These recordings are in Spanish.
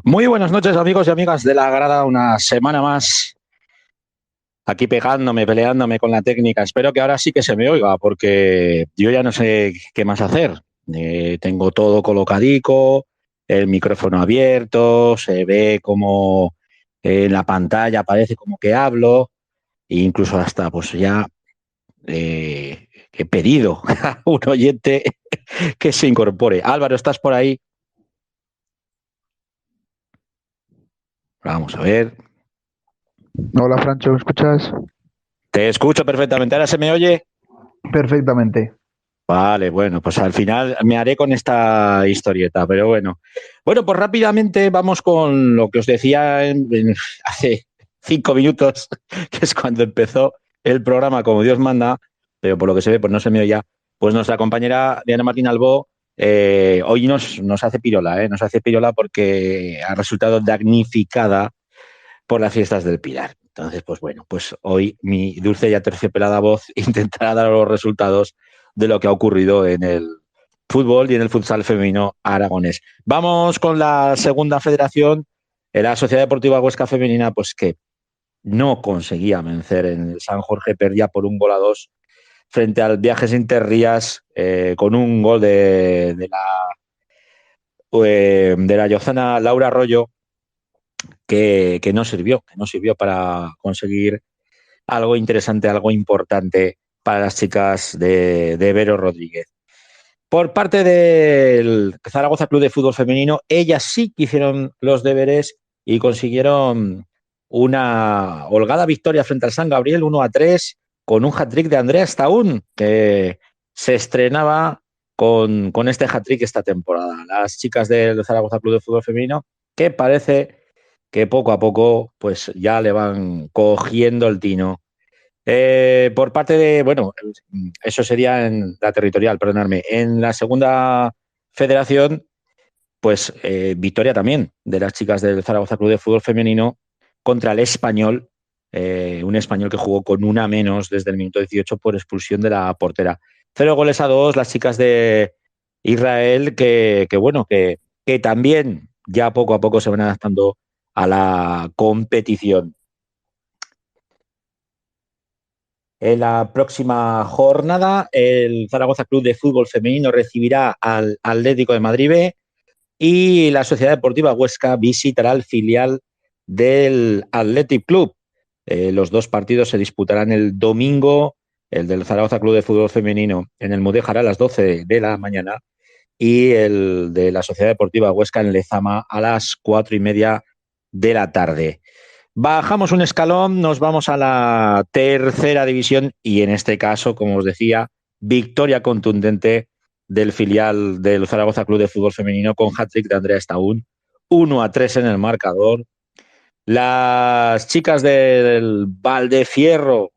Muy buenas noches, amigos y amigas de la grada. Una semana más aquí pegándome, peleándome con la técnica. Espero que ahora sí que se me oiga, porque yo ya no sé qué más hacer. Tengo todo colocadico, el micrófono abierto, se ve como en la pantalla aparece como que hablo, e incluso hasta pues ya he pedido a un oyente que se incorpore. Álvaro, ¿estás por ahí? Vamos a ver. Hola Francho, ¿me escuchas? Te escucho perfectamente. ¿Ahora se me oye? Perfectamente. Vale, bueno, pues al final me haré con esta historieta, pero bueno. Bueno, pues rápidamente vamos con lo que os decía hace 5 minutos, que es cuando empezó el programa como Dios manda, pero por lo que se ve, pues no se me oye ya. Pues nuestra compañera Diana Martín Albó hoy nos hace pirola, ¿eh? Nos hace pirola porque ha resultado damnificada por las fiestas del Pilar. Entonces, pues bueno, pues hoy mi dulce y aterciopelada voz intentará dar los resultados de lo que ha ocurrido en el fútbol y en el futsal femenino aragonés. Vamos con la segunda federación, la Sociedad Deportiva Huesca Femenina, pues que no conseguía vencer en el San Jorge, perdía por 1-2 frente al Viajes Interrías con un gol de la Yozana Laura Arroyo que no sirvió para conseguir algo interesante, algo importante para las chicas de Vero Rodríguez. Por parte del Zaragoza Club de Fútbol Femenino, ellas sí que hicieron los deberes y consiguieron una holgada victoria frente al San Gabriel 1-3 con un hat-trick de Andrea Staún, que se estrenaba con este hat-trick esta temporada. Las chicas del Zaragoza Club de Fútbol Femenino, que parece que poco a poco pues ya le van cogiendo el tino. Por parte de, bueno, eso sería en la territorial, perdonadme. En la segunda federación, pues victoria también de las chicas del Zaragoza Club de Fútbol Femenino contra el Español, un Español que jugó con una menos desde el minuto 18 por expulsión de la portera. 0-2, las chicas de Israel bueno, que también ya poco a poco se van adaptando a la competición. En la próxima jornada, el Zaragoza Club de Fútbol Femenino recibirá al Atlético de Madrid B y la Sociedad Deportiva Huesca visitará al filial del Athletic Club. Los dos partidos se disputarán el domingo, el del Zaragoza Club de Fútbol Femenino en el Mudéjar a las 12 de la mañana y el de la Sociedad Deportiva Huesca en Lezama a las 4:30 de la tarde. Bajamos un escalón, nos vamos a la tercera división y en este caso, como os decía, victoria contundente del filial del Zaragoza Club de Fútbol Femenino con hat-trick de Andrea Staún, 1-3 en el marcador. Las chicas del Valdefierro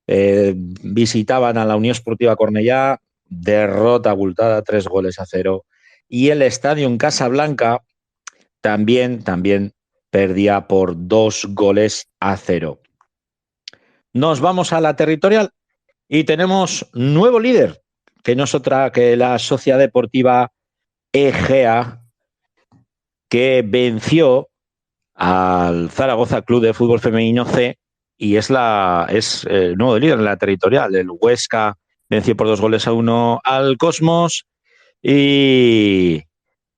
visitaban a la Unión Esportiva Cornellá, derrota abultada, 3-0. Y el estadio en Casablanca también perdía por 2-0. Nos vamos a la territorial y tenemos nuevo líder, que no es otra que la Sociedad Deportiva Egea, que venció al Zaragoza Club de Fútbol Femenino C y es el nuevo líder en la territorial. El Huesca venció por 2-1 al Cosmos y,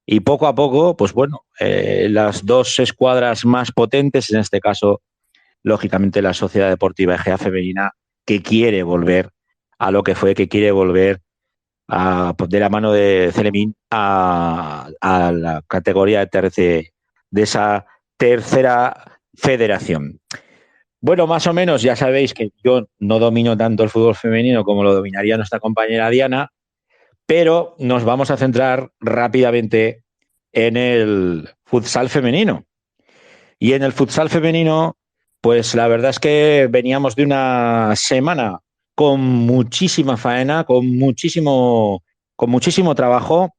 y poco a poco, pues bueno, las dos escuadras más potentes, en este caso, lógicamente, la Sociedad Deportiva Egea Femenina, que quiere volver a lo que fue, que quiere volver de la mano de Celemín a la categoría de esa tercera federación. Bueno, más o menos ya sabéis que yo no domino tanto el fútbol femenino como lo dominaría nuestra compañera Diana, pero nos vamos a centrar rápidamente en el futsal femenino. Y en el futsal femenino, pues la verdad es que veníamos de una semana con muchísima faena, con muchísimo trabajo.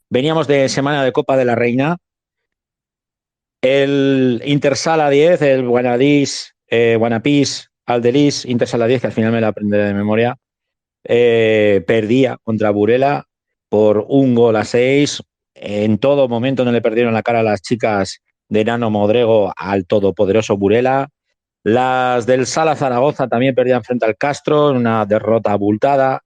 Veníamos de semana de Copa de la Reina. El Intersala 10, el Guanadís, Guanapís, Aldelis, Intersala 10, que al final me la aprendí de memoria, perdía contra Burela por 1-6. En todo momento no le perdieron la cara a las chicas de Nano Modrego al todopoderoso Burela. Las del Sala Zaragoza también perdían frente al Castro en una derrota abultada.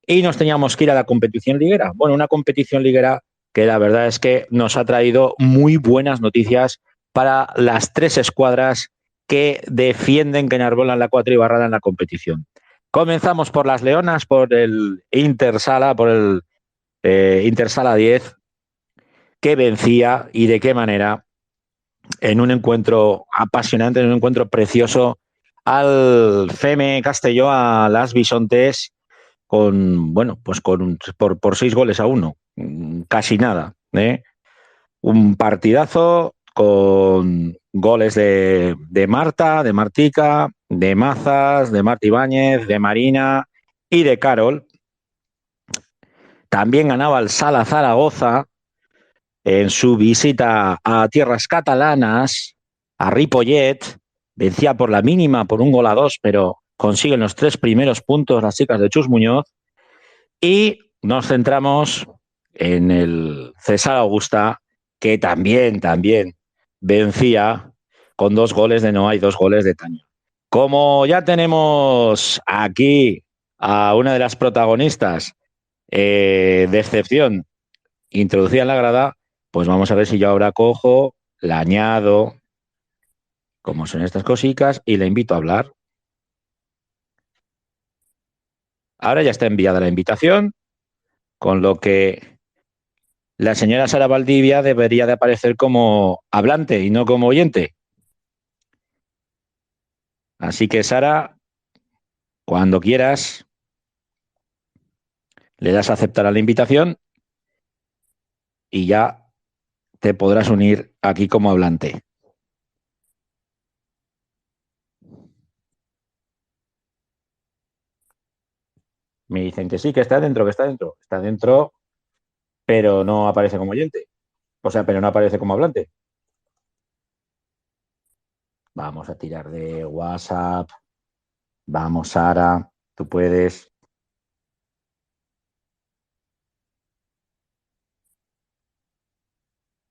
Y nos teníamos que ir a la competición liguera. Bueno, una competición liguera que la verdad es que nos ha traído muy buenas noticias para las tres escuadras que defienden que enarbolan la 4 y barrada en la competición. Comenzamos por las Leonas, por el Intersala, por el Intersala 10, que vencía y de qué manera en un encuentro apasionante, en un encuentro precioso al FEME Castelló, a las Bisontes, con, bueno, pues por 6 goles a 1, casi nada, ¿eh? Un partidazo con goles de Marta, de Martica, de Mazas, de Marta Ibáñez, de Marina y de Carol. También ganaba el Sala Zaragoza en su visita a tierras catalanas, a Ripollet. Vencía por la mínima, por 1-2, pero consiguen los 3 primeros puntos las chicas de Chus Muñoz. Y nos centramos en el César Augusta, que también vencía con 2 goles de Noa y 2 goles de Taño. Como ya tenemos aquí a una de las protagonistas de excepción introducida en la grada, pues vamos a ver si yo ahora cojo, la añado, como son estas cositas, y le invito a hablar. Ahora ya está enviada la invitación, con lo que la señora Sara Valdivia debería de aparecer como hablante y no como oyente. Así que, Sara, cuando quieras, le das a aceptar a la invitación y ya te podrás unir aquí como hablante. Me dicen que sí, que está dentro, que está dentro. Está dentro, pero no aparece como oyente. O sea, pero no aparece como hablante. Vamos a tirar de WhatsApp. Vamos, Sara, tú puedes.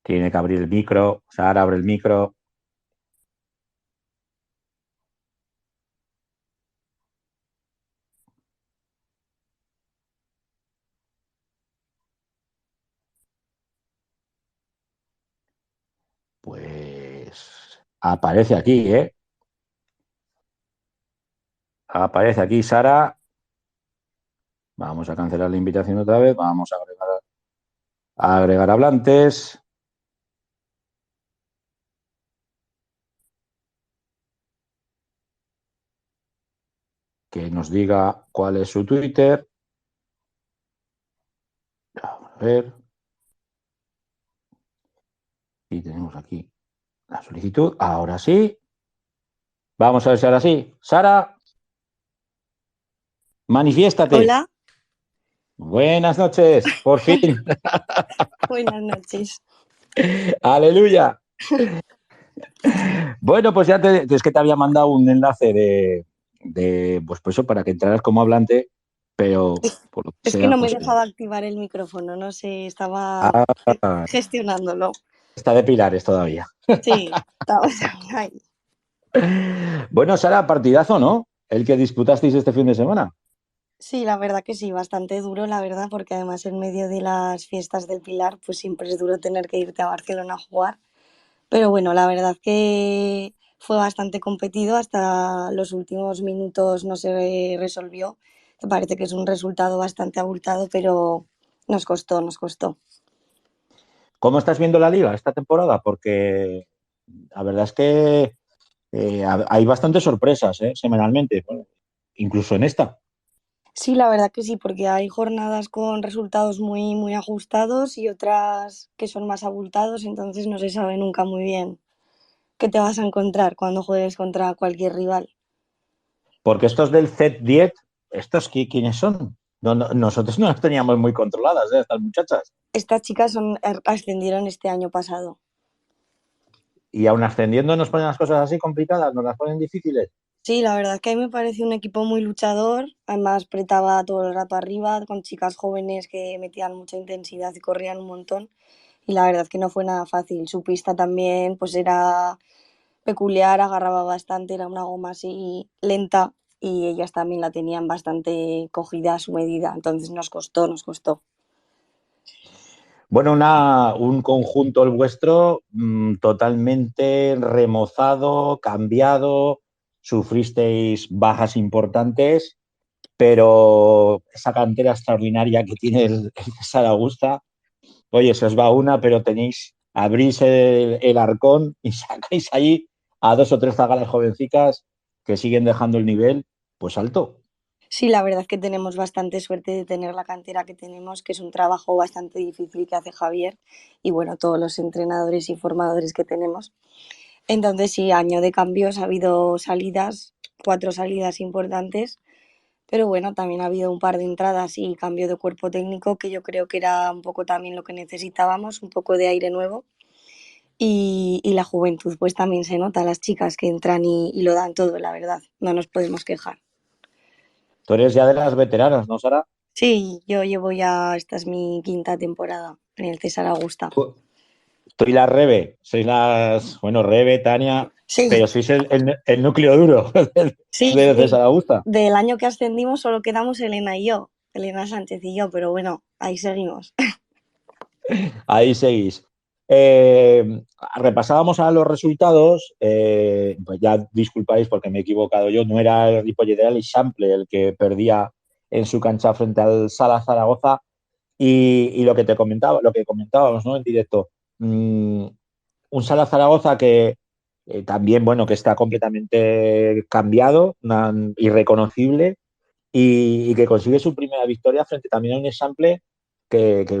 Tiene que abrir el micro. Sara, abre el micro. Pues aparece aquí, ¿eh? Aparece aquí, Sara. Vamos a cancelar la invitación otra vez. Vamos a agregar hablantes. Que nos diga cuál es su Twitter. Vamos a ver. Y tenemos aquí la solicitud. Ahora sí. Vamos a ver si ahora sí. Sara, manifiéstate. Hola, Buenas noches, por fin. buenas noches. Aleluya. Bueno, pues ya es que te había mandado un enlace pues eso, para que entraras como hablante, pero por lo que Es que sea, no me pues dejaba activar el micrófono, no sé, estaba ah, gestionándolo. está de pilares todavía. Sí, estaba ahí. Bueno, Sara, partidazo, ¿no? El que disputasteis este fin de semana. Sí, la verdad que sí, bastante duro, la verdad, porque además en medio de las fiestas del Pilar, pues siempre es duro tener que irte a Barcelona a jugar. Pero bueno, la verdad que fue bastante competido, hasta los últimos minutos no se resolvió. Me parece que es un resultado bastante abultado, pero nos costó, nos costó. ¿Cómo estás viendo la liga esta temporada? Porque la verdad es que hay bastantes sorpresas, semanalmente, bueno, incluso en esta. Sí, la verdad que sí, porque hay jornadas con resultados muy, muy ajustados y otras que son más abultados, entonces no se sabe nunca muy bien qué te vas a encontrar cuando juegues contra cualquier rival. Porque estos del Z10, ¿estos quiénes son? Nosotros no las teníamos muy controladas, estas muchachas. Estas chicas ascendieron este año pasado. Y aún ascendiendo nos ponen las cosas así complicadas, nos las ponen difíciles. Sí, la verdad es que a mí me pareció un equipo muy luchador, además apretaba todo el rato arriba, con chicas jóvenes que metían mucha intensidad y corrían un montón, y la verdad es que no fue nada fácil. Su pista también pues era peculiar, agarraba bastante, era una goma así lenta y ellas también la tenían bastante cogida a su medida, entonces nos costó, nos costó. Bueno, un conjunto el vuestro totalmente remozado, cambiado, sufristeis bajas importantes, pero esa cantera extraordinaria que tiene el Zaragoza, oye, se os va una, pero abrís el arcón y sacáis ahí a dos o tres zagales jovencicas que siguen dejando el nivel pues alto. Sí, la verdad es que tenemos bastante suerte de tener la cantera que tenemos, que es un trabajo bastante difícil que hace Javier y bueno, todos los entrenadores y formadores que tenemos. Entonces sí, año de cambios, ha habido salidas, 4 salidas importantes, pero bueno, también ha habido un par de entradas y cambio de cuerpo técnico que yo creo que era un poco también lo que necesitábamos, un poco de aire nuevo y la juventud pues también se nota, las chicas que entran y lo dan todo, la verdad, no nos podemos quejar. Tú eres ya de las veteranas, ¿no, Sara? Sí, yo llevo ya, esta es mi quinta temporada en el César Augusta. Tú, tú y la Rebe, sois bueno, Rebe, Tania, Sí, pero sois el núcleo duro sí, de César Augusta. del año que ascendimos solo quedamos Elena y yo, Elena Sánchez y yo, pero bueno, ahí seguimos. Ahí seguís. Repasábamos a los resultados, pues ya disculpáis porque me he equivocado yo, no era el Ripollet, era el Ixample el que perdía en su cancha frente al Sala Zaragoza y lo que te comentaba, lo que comentábamos, ¿no? En directo, un Sala Zaragoza que también, bueno, que está completamente cambiado, irreconocible y que consigue su primera victoria frente también a un Ixample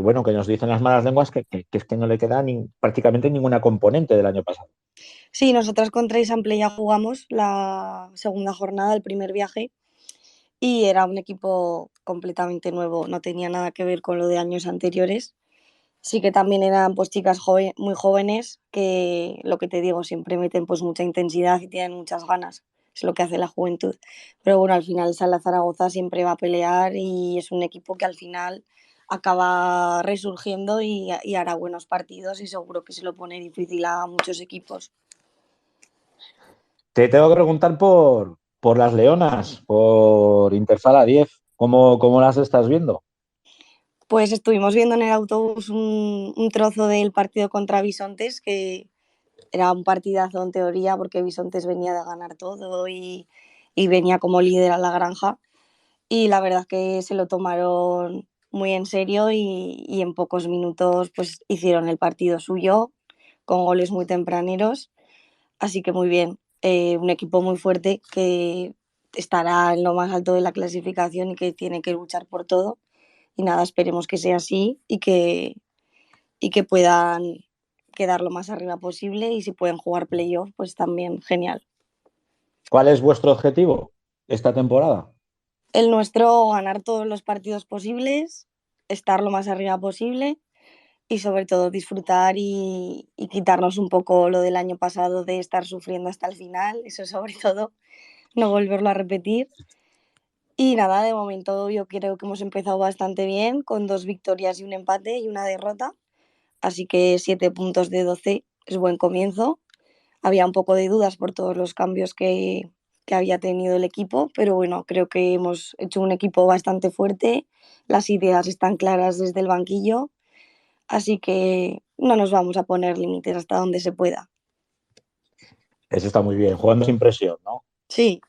bueno, que nos dicen las malas lenguas que es que no le queda prácticamente ninguna componente del año pasado. Sí, nosotras contra Isample ya jugamos la segunda jornada, el primer viaje, y era un equipo completamente nuevo, no tenía nada que ver con lo de años anteriores. Sí que también eran pues chicas muy jóvenes que lo que te digo, siempre meten pues mucha intensidad y tienen muchas ganas. Es lo que hace la juventud. Pero bueno, al final Sala Zaragoza siempre va a pelear y es un equipo que al final acaba resurgiendo y hará buenos partidos y seguro que se lo pone difícil a muchos equipos. Te tengo que preguntar por las Leonas, por Intersala 10. ¿Cómo las estás viendo? Pues estuvimos viendo en el autobús un trozo del partido contra Bisontes, que era un partidazo en teoría porque Bisontes venía de ganar todo y venía como líder a la granja. Y la verdad es que se lo tomaron muy en serio y en pocos minutos pues hicieron el partido suyo con goles muy tempraneros. Así que muy bien. Un equipo muy fuerte que estará en lo más alto de la clasificación y que tiene que luchar por todo. Y nada, esperemos que sea así y que puedan quedar lo más arriba posible y si pueden jugar playoff, pues también genial. ¿Cuál es vuestro objetivo esta temporada? El nuestro, ganar todos los partidos posibles, estar lo más arriba posible y sobre todo disfrutar y quitarnos un poco lo del año pasado de estar sufriendo hasta el final, eso sobre todo, no volverlo a repetir. Y nada, de momento yo creo que hemos empezado bastante bien, con 2 victorias y un empate y una derrota, así que 7 puntos de 12 es buen comienzo. Había un poco de dudas por todos los cambios que había tenido el equipo, pero bueno, creo que hemos hecho un equipo bastante fuerte, las ideas están claras desde el banquillo, así que no nos vamos a poner límites hasta donde se pueda. Eso está muy bien, jugando sin presión, ¿no? Sí,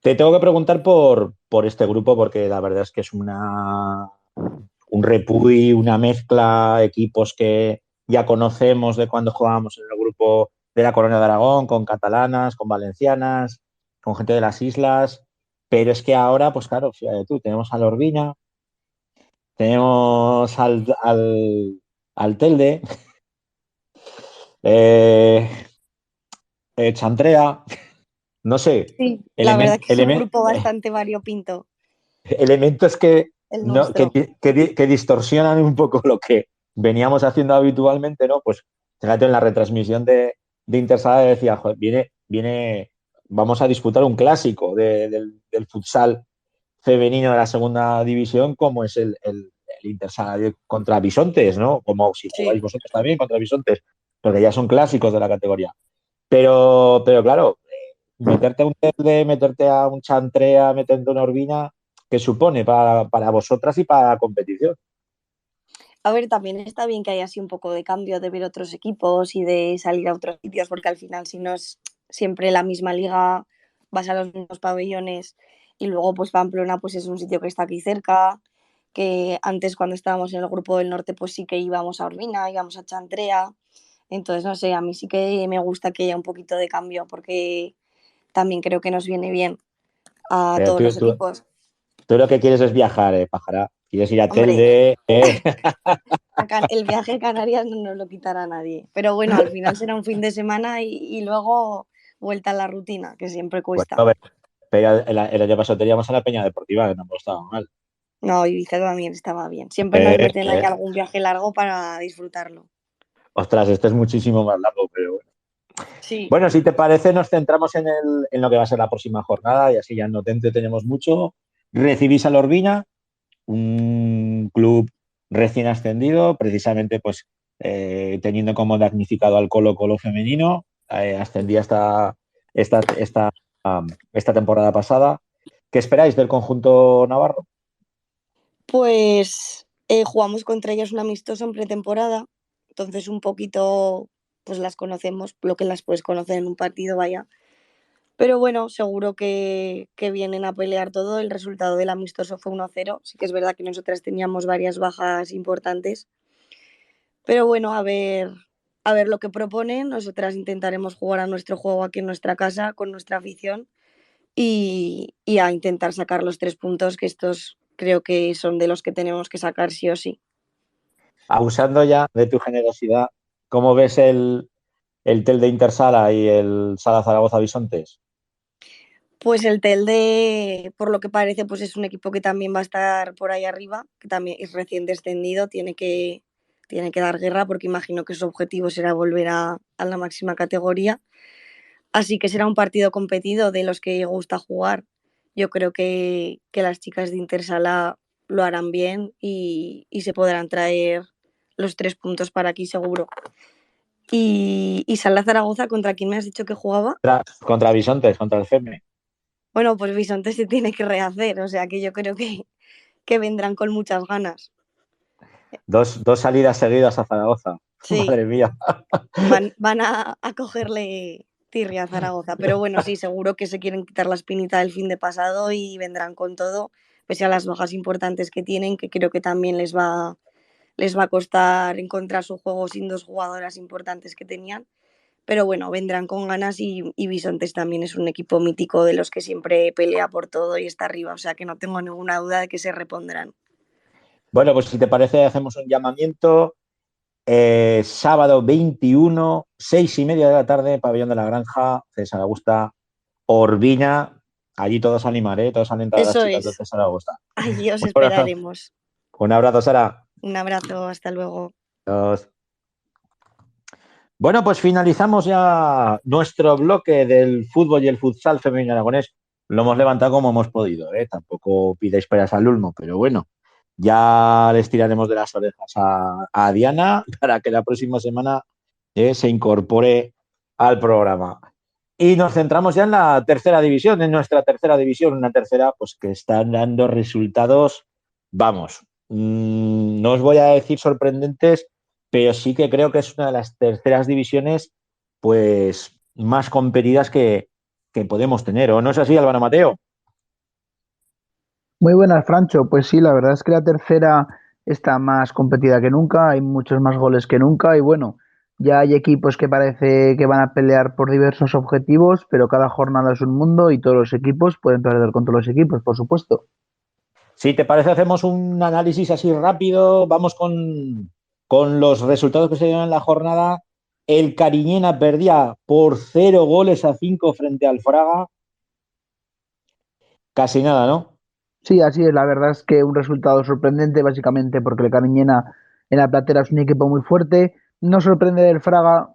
Te tengo que preguntar por este grupo porque la verdad es que es un repuy, una mezcla, equipos que ya conocemos de cuando jugábamos en el grupo de la Corona de Aragón, con catalanas, con valencianas, con gente de las islas, pero es que ahora, pues claro, fíjate tú, tenemos a Lorvina, tenemos al Telde, eh, Chantrea, no sé, sí, la verdad que es un grupo eh, bastante variopinto elementos que, el no, que, nuestro. que distorsionan un poco lo que veníamos haciendo habitualmente, ¿no? Pues fíjate en la retransmisión de Intersala decía, joder, viene vamos a disputar un clásico del futsal femenino de la segunda división, como es el Intersala contra Bisontes, ¿no? Como si jugáis Sí. vosotros también contra Bisontes, porque ya son clásicos de la categoría. Pero claro, meterte a un Telde, meterte a un Chantrea, meterte a una Urbina, ¿qué supone para vosotras y para la competición? A ver, también está bien que haya así un poco de cambio de ver otros equipos y de salir a otros sitios, porque al final si no es siempre la misma liga, vas a los mismos pabellones y luego pues Pamplona pues es un sitio que está aquí cerca, que antes cuando estábamos en el grupo del norte pues sí que íbamos a Urbina, íbamos a Chantrea, entonces no sé, a mí sí que me gusta que haya un poquito de cambio porque también creo que nos viene bien a Pero todos los equipos. tú lo que quieres es viajar, pájara. Quieres ir a Hombre, Telde, El viaje a Canarias no nos lo quitará nadie. Pero bueno, al final será un fin de semana y luego vuelta a la rutina, que siempre cuesta. Bueno, pero el año pasado teníamos a la Peña Deportiva, que no hemos estado mal. No, Ibiza también estaba bien. Siempre nos Eh, meten ahí eh, algún viaje largo para disfrutarlo. Ostras, este es muchísimo más largo, pero bueno. Sí, Bueno, si te parece, nos centramos en lo que va a ser la próxima jornada y así ya no te entretenemos mucho. Recibís a Lorbina, un club recién ascendido, precisamente pues teniendo como damnificado al Colo-Colo femenino, ascendía esta temporada pasada. ¿Qué esperáis del conjunto navarro? pues jugamos contra ellas un amistoso en pretemporada. Entonces un poquito pues las conocemos, lo que las puedes conocer en un partido, vaya. Pero bueno, seguro que vienen a pelear todo. El resultado del amistoso fue 1-0. Sí que es verdad que nosotras teníamos varias bajas importantes. Pero bueno, a ver lo que proponen. Nosotras intentaremos jugar a nuestro juego aquí en nuestra casa, con nuestra afición, y a intentar sacar los 3 puntos, que estos creo que son de los que tenemos que sacar sí o sí. Abusando ya de tu generosidad, ¿cómo ves el Tel de Intersala y el Sala Zaragoza Bisontes? Pues el Telde, por lo que parece, pues es un equipo que también va a estar por ahí arriba, que también es recién descendido, tiene que dar guerra porque imagino que su objetivo será volver a la máxima categoría. Así que será un partido competido de los que gusta jugar. Yo creo que las chicas de Intersala lo harán bien y se podrán traer los 3 puntos para aquí seguro. Y Sala Zaragoza, ¿contra quién me has dicho que jugaba? Contra Bisontes, contra el FEME. Bueno, pues Bisonte se tiene que rehacer, o sea que yo creo que vendrán con muchas ganas. Dos salidas seguidas a Zaragoza. Sí, Madre mía. van a cogerle tirria a Zaragoza, pero bueno, sí, seguro que se quieren quitar la espinita del fin de pasado y vendrán con todo, pese a las bajas importantes que tienen, que creo que también les va a costar encontrar su juego sin 2 jugadoras importantes que tenían. Pero bueno, vendrán con ganas y Bisontes también es un equipo mítico de los que siempre pelea por todo y está arriba, o sea que no tengo ninguna duda de que se repondrán. Bueno, pues si te parece, hacemos un llamamiento. Sábado 21, 6:30 de la tarde, Pabellón de la Granja, César Augusta, Orbiña. Allí todos a animar, ¿eh? Todos a alentar a las Eso chicas del es, César Augusta. allí os Un abrazo, esperaremos. un abrazo, Sara. Un abrazo, hasta luego. Adiós. Bueno, pues finalizamos ya nuestro bloque del fútbol y el futsal femenino aragonés. Lo hemos levantado como hemos podido, ¿eh? Tampoco pidáis peras al ulmo, pero bueno, ya les tiraremos de las orejas a Diana para que la próxima semana se incorpore al programa. Y nos centramos ya en la tercera división, en nuestra tercera división, una tercera pues que están dando resultados, vamos, no os voy a decir sorprendentes, pero sí que creo que es una de las terceras divisiones pues más competidas que podemos tener. ¿O no es así, Álvaro Mateo? Muy buenas, Francho. Pues sí, la verdad es que la tercera está más competida que nunca, hay muchos más goles que nunca y bueno, ya hay equipos que parece que van a pelear por diversos objetivos, pero cada jornada es un mundo y todos los equipos pueden perder contra los equipos, por supuesto. Si te parece, hacemos un análisis así rápido. Vamos con los resultados que se dieron en la jornada. El Cariñena perdía por 0 goles a 5 frente al Fraga. Casi nada, ¿no? Sí, así es, la verdad es que un resultado sorprendente, básicamente porque el Cariñena en la platera es un equipo muy fuerte, No sorprende del Fraga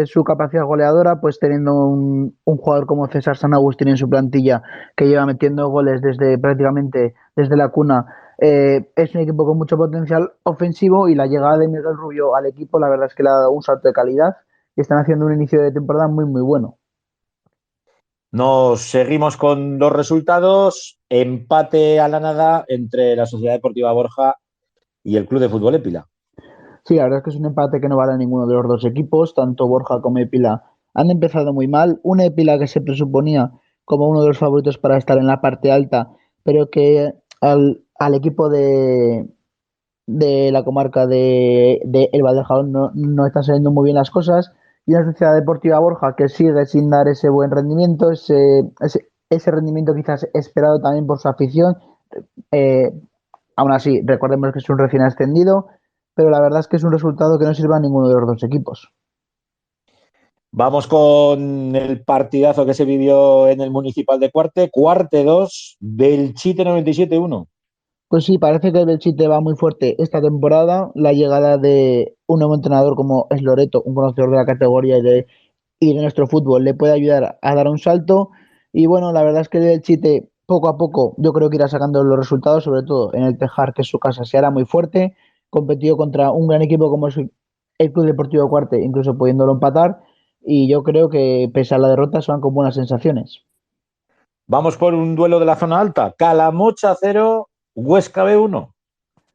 su capacidad goleadora, pues teniendo un jugador como César San Agustín en su plantilla, que lleva metiendo goles desde prácticamente desde la cuna. Es un equipo con mucho potencial ofensivo y la llegada de Miguel Rubio al equipo, la verdad es que le ha dado un salto de calidad y están haciendo un inicio de temporada muy, muy bueno. Nos seguimos con los resultados. Empate a la nada entre la Sociedad Deportiva Borja y el Club de Fútbol Épila. Sí, la verdad es que es un empate que no vale a ninguno de los dos equipos, tanto Borja como Épila han empezado muy mal. Una Épila que se presuponía como uno de los favoritos para estar en la parte alta, pero que al equipo de la comarca de El Valdejalón no están saliendo muy bien las cosas. Y una Sociedad Deportiva Borja que sigue sin dar ese buen rendimiento, ese rendimiento quizás esperado también por su afición. Eh, Aún así, recordemos que es un recién ascendido, pero la verdad es que es un resultado que no sirve a ninguno de los dos equipos. Vamos con el partidazo que se vivió en el Municipal de Cuarte. Cuarte 2, Belchite 97-1. Pues sí, parece que el Belchite va muy fuerte esta temporada. La llegada de un nuevo entrenador como es Loreto, un conocedor de la categoría y de nuestro fútbol, le puede ayudar a dar un salto. Y bueno, la verdad es que el Belchite poco a poco yo creo que irá sacando los resultados, sobre todo en el Tejar, que es su casa, se hará muy fuerte. Competido contra un gran equipo como es el Club Deportivo Cuarte, incluso pudiéndolo empatar. Y yo creo que pese a la derrota son con buenas sensaciones. Vamos por un duelo de la zona alta. Calamocha 0, Huesca B1.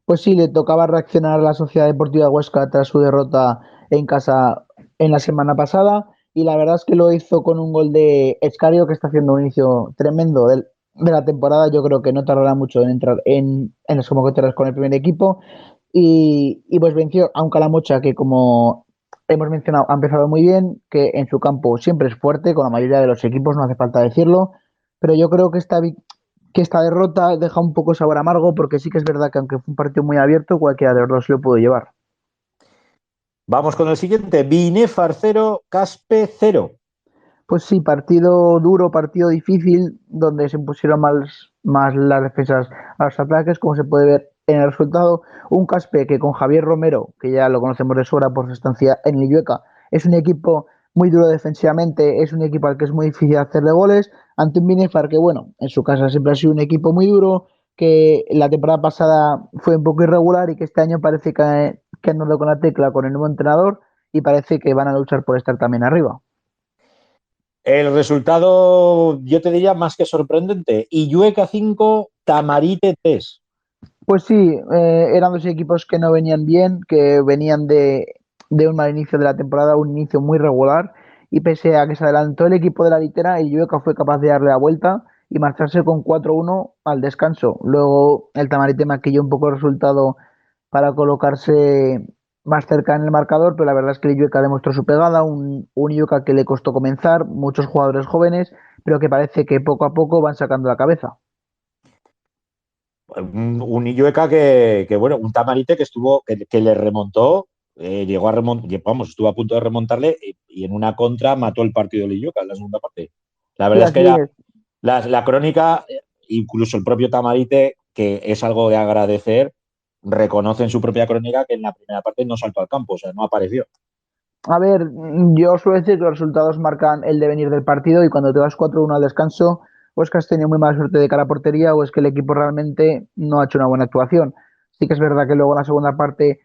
Pues sí, le tocaba reaccionar a la Sociedad Deportiva Huesca tras su derrota en casa en la semana pasada y la verdad es que lo hizo con un gol de Escario que está haciendo un inicio tremendo de la temporada. Yo creo que no tardará mucho en entrar en las convocatorias con el primer equipo y pues venció a un Calamocha que como hemos mencionado ha empezado muy bien, que en su campo siempre es fuerte, con la mayoría de los equipos, no hace falta decirlo, pero yo creo que esta derrota deja un poco sabor amargo porque sí que es verdad que aunque fue un partido muy abierto, cualquiera de los dos se lo pudo llevar. Vamos con el siguiente. Binefar 0, Caspe 0. Pues sí, partido duro, partido difícil, donde se impusieron más las defensas a los ataques, como se puede ver en el resultado. Un Caspe que con Javier Romero, que ya lo conocemos de sobra por su estancia en el Illueca, es un equipo muy duro defensivamente, es un equipo al que es muy difícil hacerle goles, ante un Binefar que, bueno, en su casa siempre ha sido un equipo muy duro, que la temporada pasada fue un poco irregular y que este año parece que han dado con la tecla con el nuevo entrenador y parece que van a luchar por estar también arriba. El resultado, yo te diría, más que sorprendente. Illueca 5, Tamarite 3. Pues sí, eran dos equipos que no venían bien, que venían de un mal inicio de la temporada, un inicio muy regular, y pese a que se adelantó el equipo de la litera, el Llueca fue capaz de darle la vuelta y marcharse con 4-1 al descanso. Luego el Tamarite maquilló un poco el resultado para colocarse más cerca en el marcador, pero la verdad es que el Llueca demostró su pegada, un Llueca que le costó comenzar, muchos jugadores jóvenes, pero que parece que poco a poco van sacando la cabeza. Un Illueca bueno, un Tamarite que estuvo, que le remontó, llegó a remontar, vamos, estuvo a punto de remontarle y en una contra mató el partido del Illueca en la segunda parte. La Sí, verdad es que así era es. la crónica, incluso el propio Tamarite, que es algo de agradecer, reconoce en su propia crónica que en la primera parte no saltó al campo, o sea, no apareció. A ver, yo suelo decir que los resultados marcan el devenir del partido y cuando te vas 4-1 al descanso, o es que has tenido muy mala suerte de cara a portería o es que el equipo realmente no ha hecho una buena actuación. Sí que es verdad que luego en la segunda parte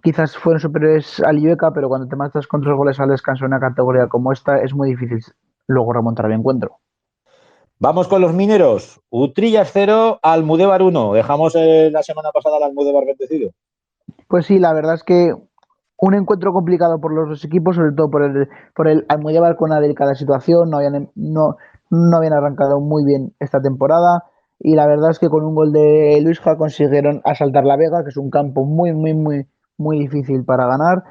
quizás fueron superiores al Illueca, pero cuando te marchas con 3 goles al descanso en una categoría como esta es muy difícil luego remontar el encuentro. Vamos con los mineros. Utrillas 0, Almudévar 1. Dejamos la semana pasada al Almudévar bendecido. Pues sí, la verdad es que un encuentro complicado por los dos equipos, sobre todo por el Almudévar con una delicada situación, no habían arrancado muy bien esta temporada y la verdad es que con un gol de Luisja consiguieron asaltar la Vega, que es un campo muy, muy, muy, muy difícil para ganar,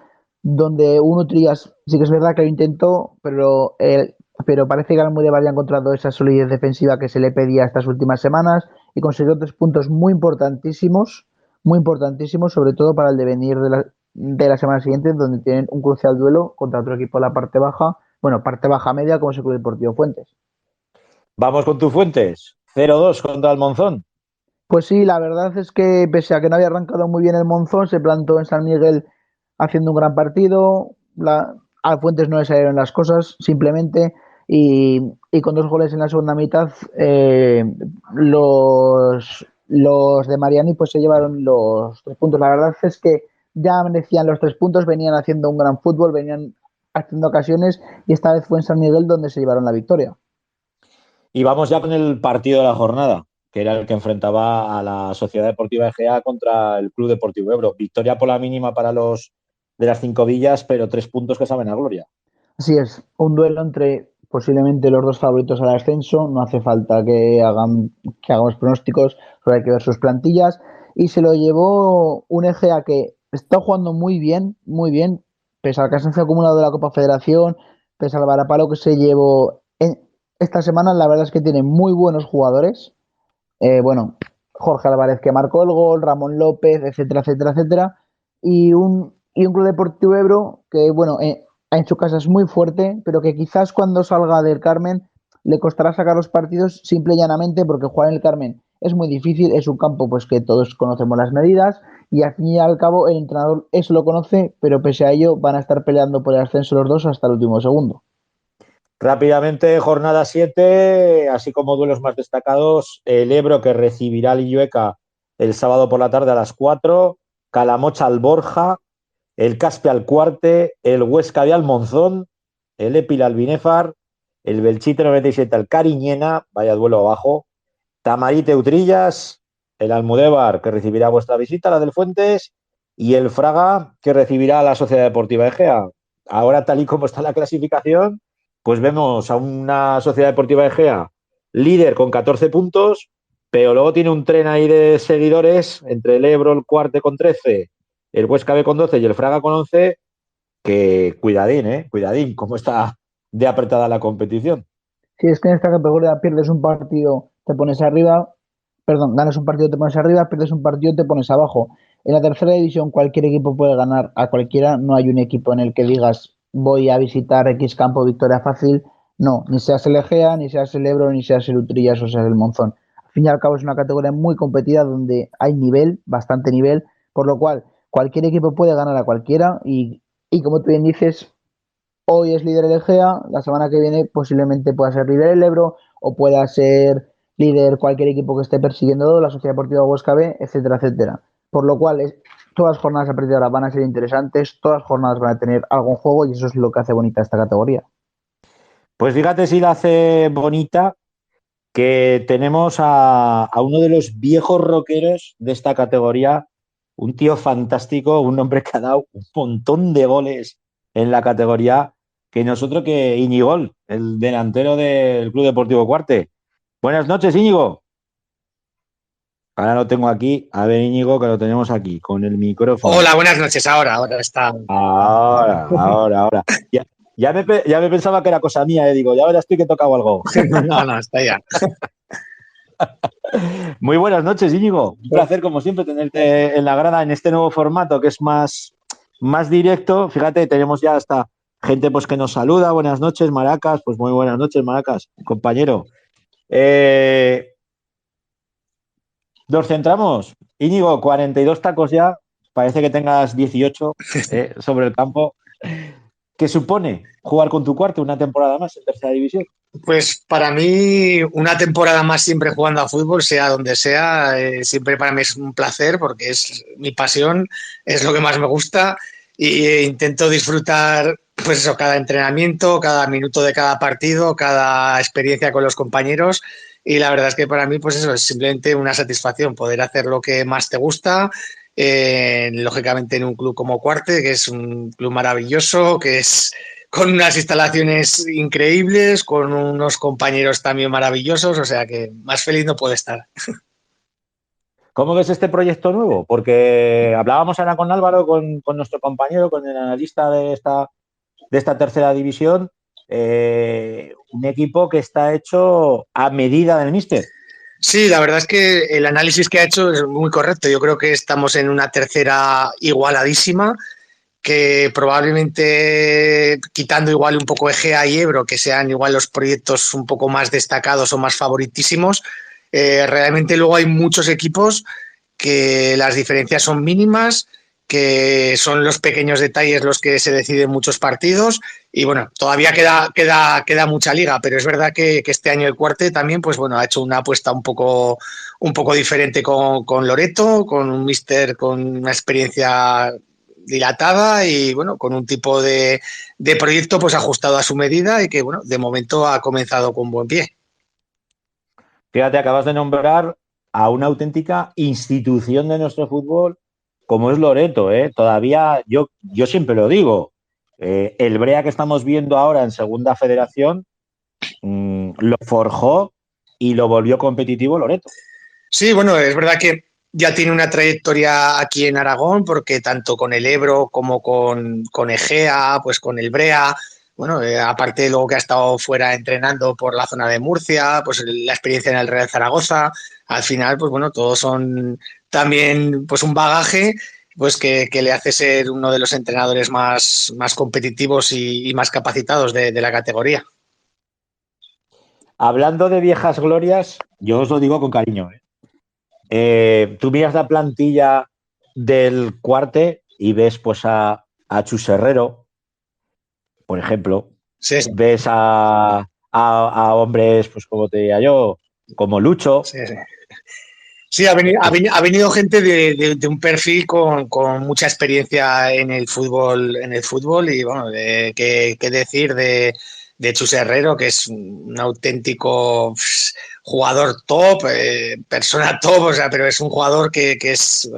donde uno Trías sí que es verdad que lo intentó, pero parece que el Almudévar ya ha encontrado esa solidez defensiva que se le pedía estas últimas semanas y consiguió 3 puntos muy importantísimo, sobre todo para el devenir de la semana siguiente, donde tienen un crucial duelo contra otro equipo de la parte baja, bueno, parte baja media, como es el Club Deportivo Fuentes. Vamos con tus fuentes. 0-2 contra el Monzón. Pues sí, la verdad es que pese a que no había arrancado muy bien el Monzón, se plantó en San Miguel haciendo un gran partido. A Fuentes no le salieron las cosas, simplemente. Y con 2 goles en la segunda mitad, los de Mariani pues se llevaron los 3 puntos. La verdad es que ya merecían los 3 puntos, venían haciendo un gran fútbol, venían haciendo ocasiones y esta vez fue en San Miguel donde se llevaron la victoria. Y vamos ya con el partido de la jornada, que era el que enfrentaba a la Sociedad Deportiva Egea contra el Club Deportivo Ebro. Victoria por la mínima para los de las 5 villas, pero 3 puntos que saben a gloria. Así es, un duelo entre posiblemente los dos favoritos al ascenso. No hace falta que hagamos pronósticos, solo hay que ver sus plantillas. Y se lo llevó un Egea que está jugando muy bien, pese al cansancio acumulado de la Copa Federación, pese al varapalo que se llevó esta semana. La verdad es que tiene muy buenos jugadores. Bueno, Jorge Álvarez que marcó el gol, Ramón López, etcétera, etcétera, etcétera. Y un Club Deportivo Ebro que, bueno, en su casa es muy fuerte, pero que quizás cuando salga del Carmen le costará sacar los partidos simple y llanamente porque jugar en el Carmen es muy difícil, es un campo pues que todos conocemos las medidas y al fin y al cabo el entrenador eso lo conoce, pero pese a ello van a estar peleando por el ascenso los dos hasta el último segundo. Rápidamente, jornada 7, así como duelos más destacados, el Ebro que recibirá al Illueca el sábado por la tarde a las 4, Calamocha al Borja, el Caspe al Cuarte, el Huesca de Almonzón, el Épila al Binéfar, el Belchite 97 al Cariñena, vaya duelo abajo, Tamarite Utrillas, el Almudévar que recibirá vuestra visita, la del Fuentes, y el Fraga que recibirá a la Sociedad Deportiva Egea. Ahora, tal y como está la clasificación, pues vemos a una Sociedad Deportiva Egea líder con 14 puntos, pero luego tiene un tren ahí de seguidores entre el Ebro, el Cuarte con 13, el Huesca B con 12 y el Fraga con 11, que cuidadín, cómo está de apretada la competición. Si es que en esta categoría pierdes un partido, te pones arriba, perdón, ganas un partido, te pones arriba, pierdes un partido, te pones abajo. En la tercera división cualquier equipo puede ganar a cualquiera, no hay un equipo en el que digas voy a visitar X campo, victoria fácil. No, ni seas el Egea, ni seas el Ebro, ni seas el Utrillas o seas el Monzón. Al fin y al cabo es una categoría muy competida donde hay nivel, bastante nivel, por lo cual cualquier equipo puede ganar a cualquiera y como tú bien dices, hoy es líder el Egea, la semana que viene posiblemente pueda ser líder el Ebro o pueda ser líder cualquier equipo que esté persiguiendo la Sociedad Deportiva Huesca B, etcétera, etcétera. Por lo cual, todas las jornadas a partir de ahora van a ser interesantes, todas las jornadas van a tener algún juego y eso es lo que hace bonita esta categoría. Pues fíjate si la hace bonita que tenemos a uno de los viejos rockeros de esta categoría, un tío fantástico, un hombre que ha dado un montón de goles en la categoría, que nosotros que Iñigol, el delantero del Club Deportivo Cuarte. Buenas noches, Íñigo. Ahora lo tengo aquí. A ver, Íñigo, que lo tenemos aquí, con el micrófono. Hola, buenas noches. Ahora está. Ahora. Ya me pensaba que era cosa mía, digo, ya verás tú que he tocado algo. No, está ya. Muy buenas noches, Íñigo. Un placer, como siempre, tenerte en la grada en este nuevo formato que es más directo. Fíjate, tenemos ya hasta gente pues, que nos saluda. Buenas noches, Maracas. Pues muy buenas noches, Maracas, compañero. Nos centramos. Íñigo, 42 tacos ya. Parece que tengas 18 sobre el campo. ¿Qué supone jugar con tu Cuarte una temporada más en tercera división? Pues para mí, una temporada más siempre jugando a fútbol, sea donde sea, siempre para mí es un placer porque es mi pasión, es lo que más me gusta y intento disfrutar, pues eso, cada entrenamiento, cada minuto de cada partido, cada experiencia con los compañeros. Y la verdad es que para mí, pues eso, es simplemente una satisfacción poder hacer lo que más te gusta. Lógicamente en un club como Cuarte, que es un club maravilloso, que es con unas instalaciones increíbles, con unos compañeros también maravillosos, o sea que más feliz no puede estar. ¿Cómo ves este proyecto nuevo? Porque hablábamos ahora con Álvaro, con nuestro compañero, con el analista de esta tercera división, un equipo que está hecho a medida del míster. Sí, la verdad es que el análisis que ha hecho es muy correcto. Yo creo que estamos en una tercera igualadísima, que probablemente quitando igual un poco Egea y Ebro, que sean igual los proyectos un poco más destacados o más favoritísimos, realmente luego hay muchos equipos que las diferencias son mínimas, que son los pequeños detalles los que se deciden muchos partidos y bueno, todavía queda mucha liga, pero es verdad que este año el Cuarte también pues bueno, ha hecho una apuesta un poco diferente con Loreto, con un míster con una experiencia dilatada y bueno, con un tipo de proyecto pues ajustado a su medida y que bueno, de momento ha comenzado con buen pie. Fíjate, acabas de nombrar a una auténtica institución de nuestro fútbol como es Loreto, ¿eh? Todavía, yo siempre lo digo, el Brea que estamos viendo ahora en Segunda Federación lo forjó y lo volvió competitivo Loreto. Sí, bueno, es verdad que ya tiene una trayectoria aquí en Aragón, porque tanto con el Ebro como con Egea, pues con el Brea, bueno, aparte de luego que ha estado fuera entrenando por la zona de Murcia, pues la experiencia en el Real Zaragoza, al final, pues bueno, todos son también pues un bagaje pues que le hace ser uno de los entrenadores más competitivos y más capacitados de la categoría. Hablando de viejas glorias, yo os lo digo con cariño, ¿eh? Tú miras la plantilla del Cuarte y ves pues a Chus Herrero, por ejemplo. Sí, sí. Ves a hombres, pues como te diría yo, como Lucho. Sí, sí. Sí, ha venido gente de un perfil con mucha experiencia en el fútbol y bueno, qué decir de Chus Herrero, que es un auténtico jugador top, persona top, o sea, pero es un jugador que es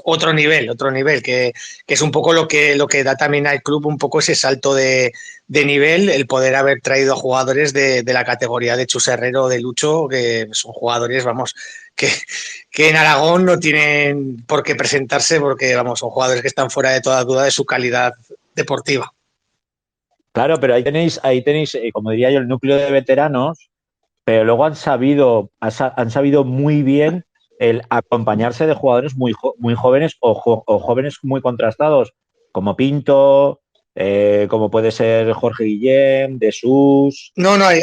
otro nivel, que es un poco lo que da también al club un poco ese salto de nivel, el poder haber traído a jugadores de la categoría de Chus Herrero, de Lucho, que son jugadores, vamos, que en Aragón no tienen por qué presentarse porque, vamos, son jugadores que están fuera de toda duda de su calidad deportiva. Claro, pero ahí tenéis, como diría yo, el núcleo de veteranos, pero luego han sabido muy bien el acompañarse de jugadores muy jóvenes o jóvenes muy contrastados, como Pinto, como puede ser Jorge Guillén, De Sus. No, hay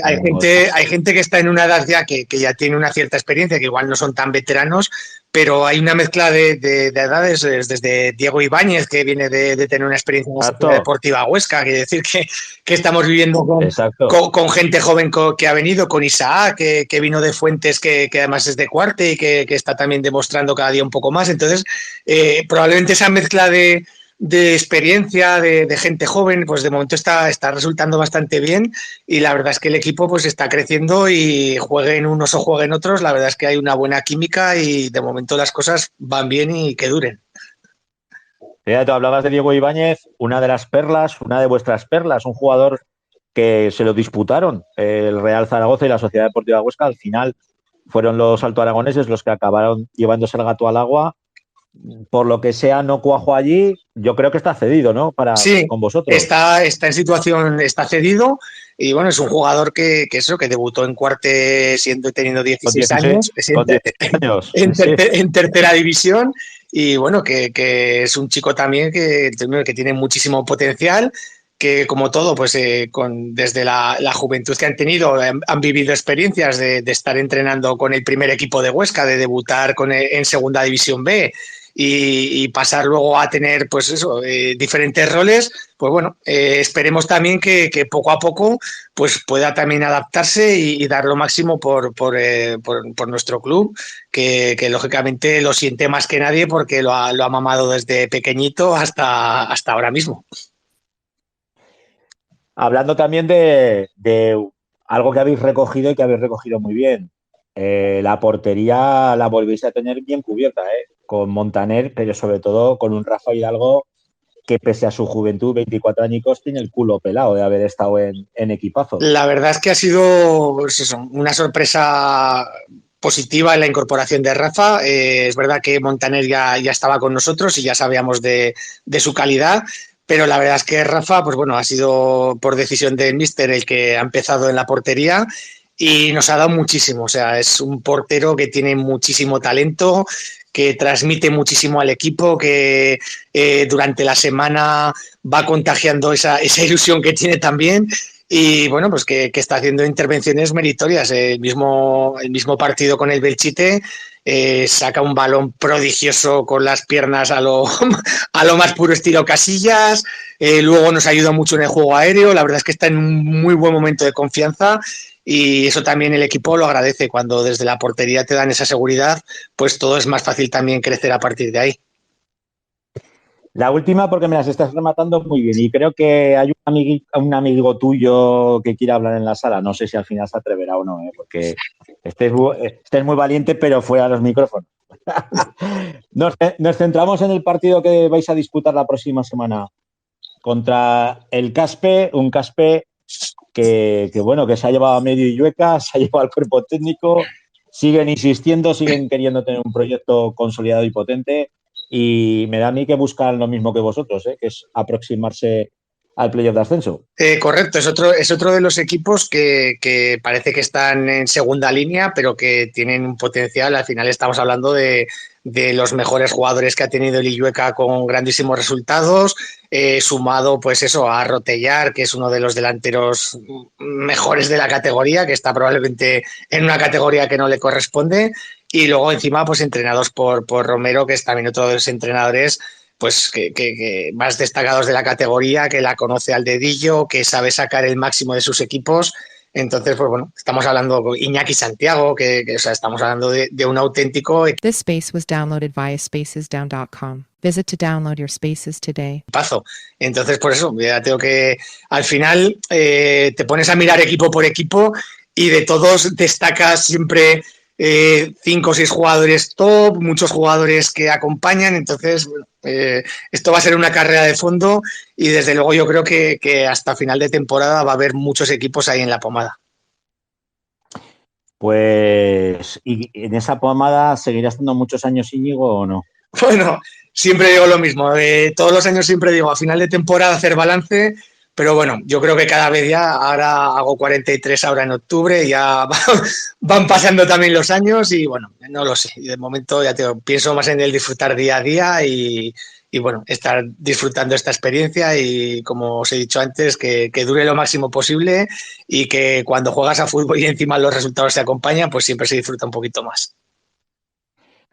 gente que está en una edad ya que ya tiene una cierta experiencia, que igual no son tan veteranos, pero hay una mezcla de edades, desde Diego Ibáñez, que viene de tener una experiencia en la Sociedad Exacto, Deportiva Huesca, quiere decir que estamos viviendo exacto. con gente joven que ha venido, con Isaac, que vino de Fuentes, que además es de Cuarte y que está también demostrando cada día un poco más. Entonces, probablemente esa mezcla de experiencia, de gente joven, pues de momento está resultando bastante bien y la verdad es que el equipo pues está creciendo y jueguen unos o jueguen otros, la verdad es que hay una buena química y de momento las cosas van bien y que duren. Tú hablabas de Diego Ibáñez, una de las perlas, una de vuestras perlas, un jugador que se lo disputaron el Real Zaragoza y la Sociedad Deportiva Huesca. Al final fueron los altoaragoneses los que acabaron llevándose el gato al agua. Por lo que sea, no cuajo allí. Yo creo que está cedido, ¿no? Sí, Con vosotros. está en situación, está cedido y bueno, es un jugador que debutó en Cuarte teniendo Con 16 16, años, es con 16 años. Sí. en tercera división y bueno, que es un chico también que tiene muchísimo potencial, que como todo, pues desde la juventud que han tenido, han vivido experiencias de estar entrenando con el primer equipo de Huesca, de debutar en Segunda División B y pasar luego a tener pues eso, diferentes roles, pues bueno, esperemos también que poco a poco pues pueda también adaptarse y dar lo máximo por nuestro club, que lógicamente lo siente más que nadie porque lo ha mamado desde pequeñito hasta ahora mismo. Hablando también de algo que habéis recogido y que habéis recogido muy bien. La portería la volvéis a tener bien cubierta, con Montaner, pero sobre todo con un Rafa Hidalgo que pese a su juventud, 24 añicos, tiene el culo pelado de haber estado en equipazos. La verdad es que ha sido pues eso, una sorpresa positiva en la incorporación de Rafa. Es verdad que Montaner ya estaba con nosotros y ya sabíamos de su calidad, pero la verdad es que Rafa, pues bueno, ha sido por decisión del míster el que ha empezado en la portería y nos ha dado muchísimo. O sea, es un portero que tiene muchísimo talento, que transmite muchísimo al equipo, que durante la semana va contagiando esa ilusión que tiene también y bueno, pues que está haciendo intervenciones meritorias. El mismo partido con el Belchite saca un balón prodigioso con las piernas a lo, a lo más puro estilo Casillas, luego nos ayuda mucho en el juego aéreo, la verdad es que está en un muy buen momento de confianza y eso también el equipo lo agradece, cuando desde la portería te dan esa seguridad, pues todo es más fácil también crecer a partir de ahí. La última porque me las estás rematando muy bien y creo que hay un amigo tuyo que quiere hablar en la sala. No sé si al final se atreverá o no, porque este es muy valiente, pero fuera de los micrófonos. Nos centramos en el partido que vais a disputar la próxima semana contra el Caspe, un Caspe bueno, que se ha llevado a medio Illueca, se ha llevado al cuerpo técnico, siguen insistiendo, siguen queriendo tener un proyecto consolidado y potente. Y me da a mí que buscan lo mismo que vosotros, que es aproximarse al playoff de ascenso. Correcto, es otro de los equipos que parece que están en segunda línea, pero que tienen un potencial. Al final estamos hablando de los mejores jugadores que ha tenido el Illueca con grandísimos resultados, sumado pues eso a Rotellar, que es uno de los delanteros mejores de la categoría, que está probablemente en una categoría que no le corresponde, y luego encima pues entrenados por Romero, que es también otro de los entrenadores pues que más destacados de la categoría, que la conoce al dedillo, que sabe sacar el máximo de sus equipos. Entonces, pues bueno, estamos hablando de Iñaki Santiago, o sea, estamos hablando de un auténtico This space was downloaded via spacesdown.com. Visit to download your spaces today. paso. Entonces, por eso, ya tengo que, al final, te pones a mirar equipo por equipo y de todos destacas siempre 5 o 6 jugadores top, muchos jugadores que acompañan. Entonces, esto va a ser una carrera de fondo y desde luego yo creo que hasta final de temporada va a haber muchos equipos ahí en la pomada. Pues, ¿y en esa pomada seguirás estando muchos años, Íñigo, o no? Bueno, siempre digo lo mismo. Todos los años siempre digo a final de temporada hacer balance, pero bueno, yo creo que cada vez ya, ahora hago 43 ahora en octubre, ya van pasando también los años y bueno, no lo sé. De momento ya pienso más en el disfrutar día a día y bueno, estar disfrutando esta experiencia y como os he dicho antes, que dure lo máximo posible y que cuando juegas a fútbol y encima los resultados se acompañan, pues siempre se disfruta un poquito más.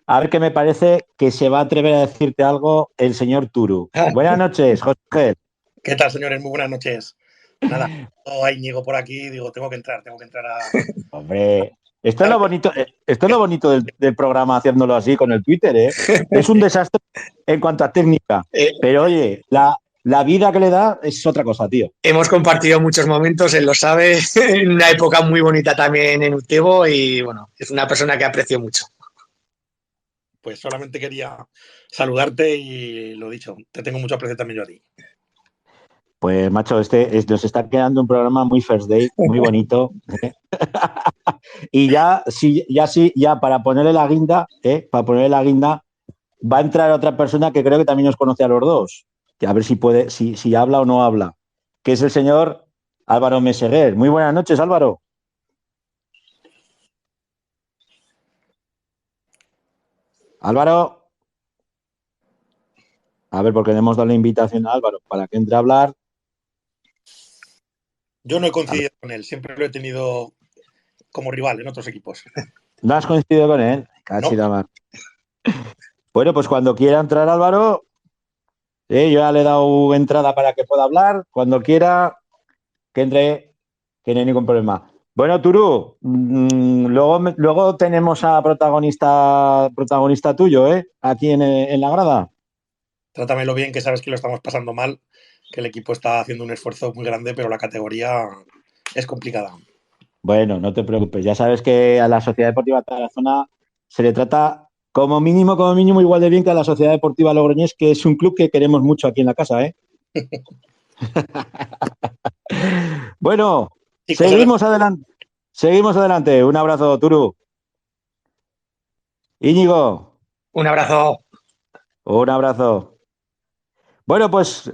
A ver qué me parece que se va a atrever a decirte algo el señor Turu. Buenas noches, José. ¿Qué tal, señores? Muy buenas noches. Nada, hay Íñigo por aquí, digo, tengo que entrar a... Hombre, esto es lo bonito del programa haciéndolo así con el Twitter, ¿eh? Es un desastre en cuanto a técnica, pero oye, la vida que le da es otra cosa, tío. Hemos compartido muchos momentos, él lo sabe, en una época muy bonita también en Utebo y bueno, es una persona que aprecio mucho. Pues solamente quería saludarte y lo dicho, te tengo mucho aprecio también yo a ti. Pues, macho, nos está quedando un programa muy first day, muy bonito. Y ya para ponerle la guinda, va a entrar otra persona que creo que también nos conoce a los dos. Que a ver si puede, si habla o no habla. Que es el señor Álvaro Meseguer. Muy buenas noches, Álvaro. Álvaro. A ver, porque le hemos dado la invitación a Álvaro para que entre a hablar. Yo no he coincidido con él, siempre lo he tenido como rival en otros equipos. ¿No has coincidido con él? Casi No. nada más. Bueno, pues cuando quiera entrar Álvaro, yo ya le he dado entrada para que pueda hablar. Cuando quiera, que entre, que no hay ningún problema. Bueno, Turu, luego tenemos a protagonista tuyo, aquí en la grada. Trátamelo bien, que sabes que lo estamos pasando mal, que el equipo está haciendo un esfuerzo muy grande, pero la categoría es complicada. Bueno, no te preocupes. Ya sabes que a la Sociedad Deportiva Tarazona se le trata como mínimo, igual de bien que a la Sociedad Deportiva Logroñés, que es un club que queremos mucho aquí en la casa, ¿eh? Bueno, sí, seguimos adelante. Seguimos adelante. Un abrazo, Turu. Íñigo. Un abrazo. Un abrazo. Bueno, pues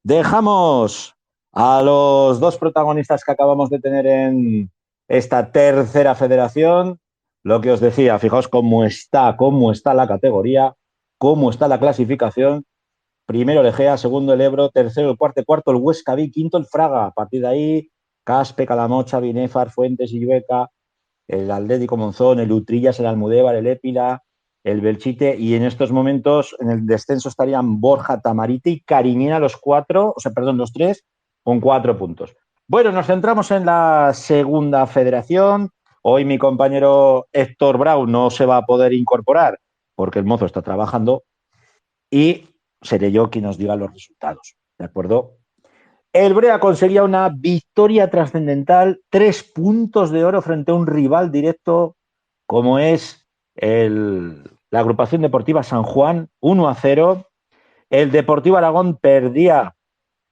dejamos a los dos protagonistas que acabamos de tener en esta tercera federación. Lo que os decía, fijaos cómo está la categoría, cómo está la clasificación. Primero el Egea, segundo el Ebro, tercero el cuarto el Huesca B, quinto el Fraga. A partir de ahí, Caspe, Calamocha, Binefar, Fuentes, Illueca, el Atlético Monzón, el Utrillas, el Almudévar, el Épila, el Belchite, y en estos momentos en el descenso estarían Borja, Tamarite y Cariñena los tres, con 4 puntos. Bueno, nos centramos en la segunda federación. Hoy mi compañero Héctor Brown no se va a poder incorporar porque el mozo está trabajando y seré yo quien os diga los resultados, ¿de acuerdo? El Brea conseguía una victoria trascendental, 3 puntos de oro frente a un rival directo como es la agrupación deportiva San Juan, 1-0. El Deportivo Aragón perdía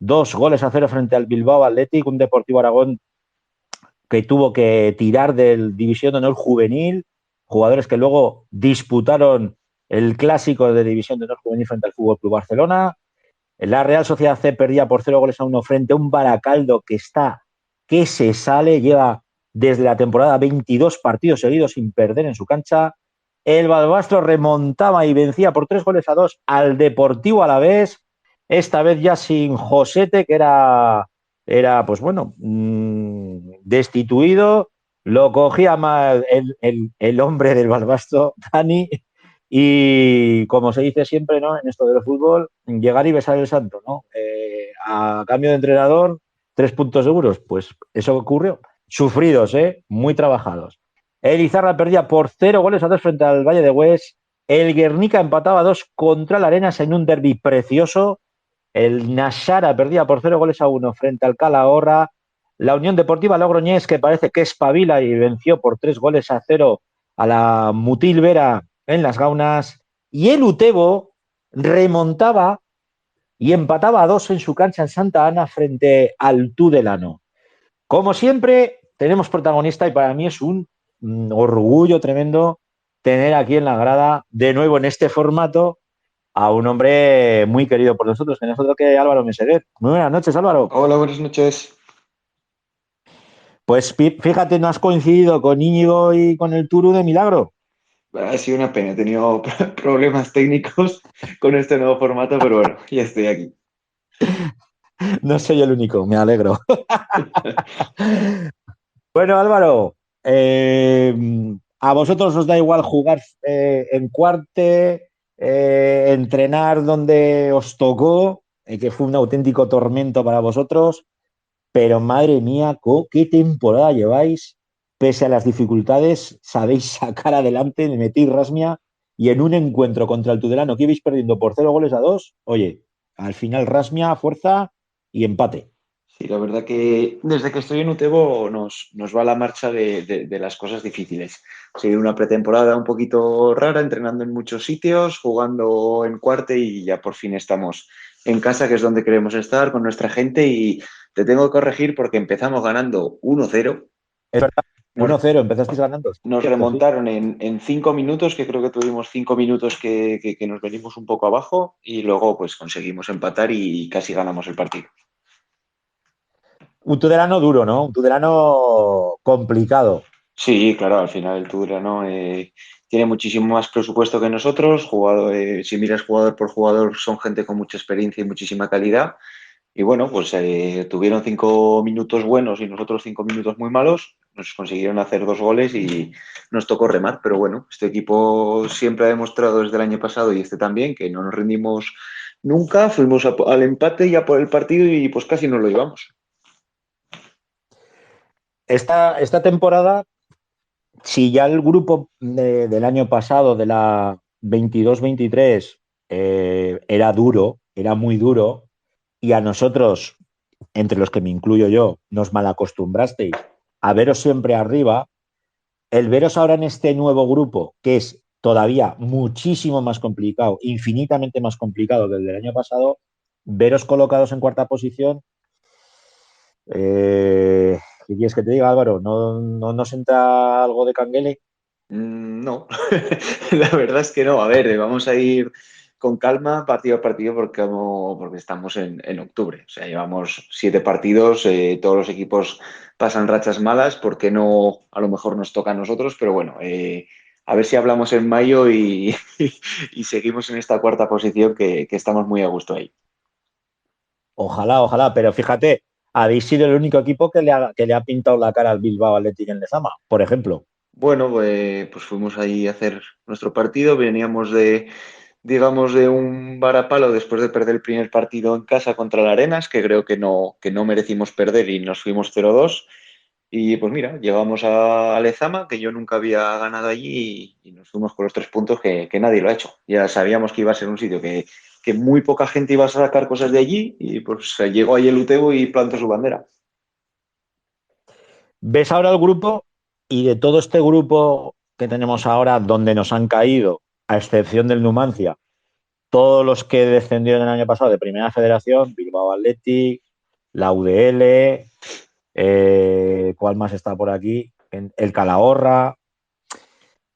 2-0 frente al Bilbao Athletic, un Deportivo Aragón que tuvo que tirar del División de Honor Juvenil, jugadores que luego disputaron el clásico de División de Honor Juvenil frente al Fútbol Club Barcelona. La Real Sociedad C perdía por 0-1 frente a un Baracaldo que se sale, lleva desde la temporada 22 partidos seguidos sin perder en su cancha. El Balbastro remontaba y vencía por 3-2 al Deportivo Alavés, esta vez ya sin Josete, que era pues bueno, destituido. Lo cogía mal el hombre del Balbastro, Dani, y como se dice siempre, ¿no? En esto del fútbol, llegar y besar el santo, ¿no? A cambio de entrenador, 3 puntos seguros. Pues eso ocurrió. Sufridos, muy trabajados. El Izarra perdía por 0-2 frente al Valle de Hues. El Guernica empataba 2 contra el Arenas en un derbi precioso. El Nashara perdía por 0-1 frente al Calahorra. La Unión Deportiva Logroñés, que parece que espabila y venció por 3-0 a la Mutil Vera en las Gaunas. Y el Utebo remontaba y empataba a 2 en su cancha en Santa Ana frente al Tudelano. Como siempre, tenemos protagonista y para mí es un orgullo tremendo tener aquí en la grada, de nuevo en este formato, a un hombre muy querido por nosotros, que no es otro que Álvaro Meseguer. Muy buenas noches, Álvaro. Hola, buenas noches. Pues fíjate, no has coincidido con Íñigo y con el Turu de milagro. Ha sido una pena, he tenido problemas técnicos con este nuevo formato, pero bueno, ya estoy aquí. No soy el único, me alegro. Bueno, Álvaro, a vosotros os da igual jugar en cuarte, entrenar donde os tocó, que fue un auténtico tormento para vosotros, pero madre mía, qué temporada lleváis. Pese a las dificultades, sabéis sacar adelante, le metí rasmia y en un encuentro contra el Tudelano que ibais perdiendo por 0-2, oye, al final rasmia, fuerza y empate. Sí, la verdad que desde que estoy en Utebo nos va la marcha de las cosas difíciles. Ha sido una pretemporada un poquito rara, entrenando en muchos sitios, jugando en cuarte y ya por fin estamos en casa, que es donde queremos estar, con nuestra gente. Y te tengo que corregir porque empezamos ganando 1-0. Es verdad, Nos, 1-0, empezasteis ganando. nos Cierto, remontaron en 5 minutos, que creo que tuvimos 5 minutos que nos venimos un poco abajo y luego pues conseguimos empatar y casi ganamos el partido. Un Tudelano duro, ¿no? Un Tudelano complicado. Sí, claro, al final el Tudelano tiene muchísimo más presupuesto que nosotros. Si miras jugador por jugador, son gente con mucha experiencia y muchísima calidad. Y bueno, pues tuvieron 5 minutos buenos y nosotros 5 minutos muy malos. Nos consiguieron hacer 2 goles y nos tocó remar. Pero bueno, este equipo siempre ha demostrado desde el año pasado y este también que no nos rendimos nunca. Fuimos al empate y a por el partido y pues casi nos lo llevamos. Esta temporada, si ya el grupo del año pasado, de la 22-23, era duro, era muy duro, y a nosotros, entre los que me incluyo yo, nos malacostumbrasteis a veros siempre arriba, el veros ahora en este nuevo grupo, que es todavía muchísimo más complicado, infinitamente más complicado que el del año pasado, veros colocados en cuarta posición, ¿qué quieres que te diga, Álvaro? ¿No nos entra algo de canguele? No, la verdad es que no. A ver, vamos a ir con calma partido a partido porque estamos en octubre. O sea, llevamos 7 partidos, todos los equipos pasan rachas malas, porque no, a lo mejor nos toca a nosotros, pero bueno, a ver si hablamos en mayo y seguimos en esta cuarta posición que estamos muy a gusto ahí. Ojalá, ojalá, pero fíjate, habéis sido el único equipo que le ha pintado la cara al Bilbao Athletic en Lezama, por ejemplo. Bueno, pues fuimos ahí a hacer nuestro partido, veníamos digamos, de un varapalo después de perder el primer partido en casa contra el Arenas, que creo que no merecimos perder y nos fuimos 0-2. Y pues mira, llegamos a Lezama, que yo nunca había ganado allí y nos fuimos con los 3 puntos que nadie lo ha hecho. Ya sabíamos que iba a ser un sitio que muy poca gente iba a sacar cosas de allí y pues llegó ahí el Utebo y plantó su bandera. ¿Ves ahora el grupo? Y de todo este grupo que tenemos ahora, donde nos han caído, a excepción del Numancia, todos los que descendieron el año pasado de Primera Federación, Bilbao Athletic, la UDL, ¿cuál más está por aquí? El Calahorra.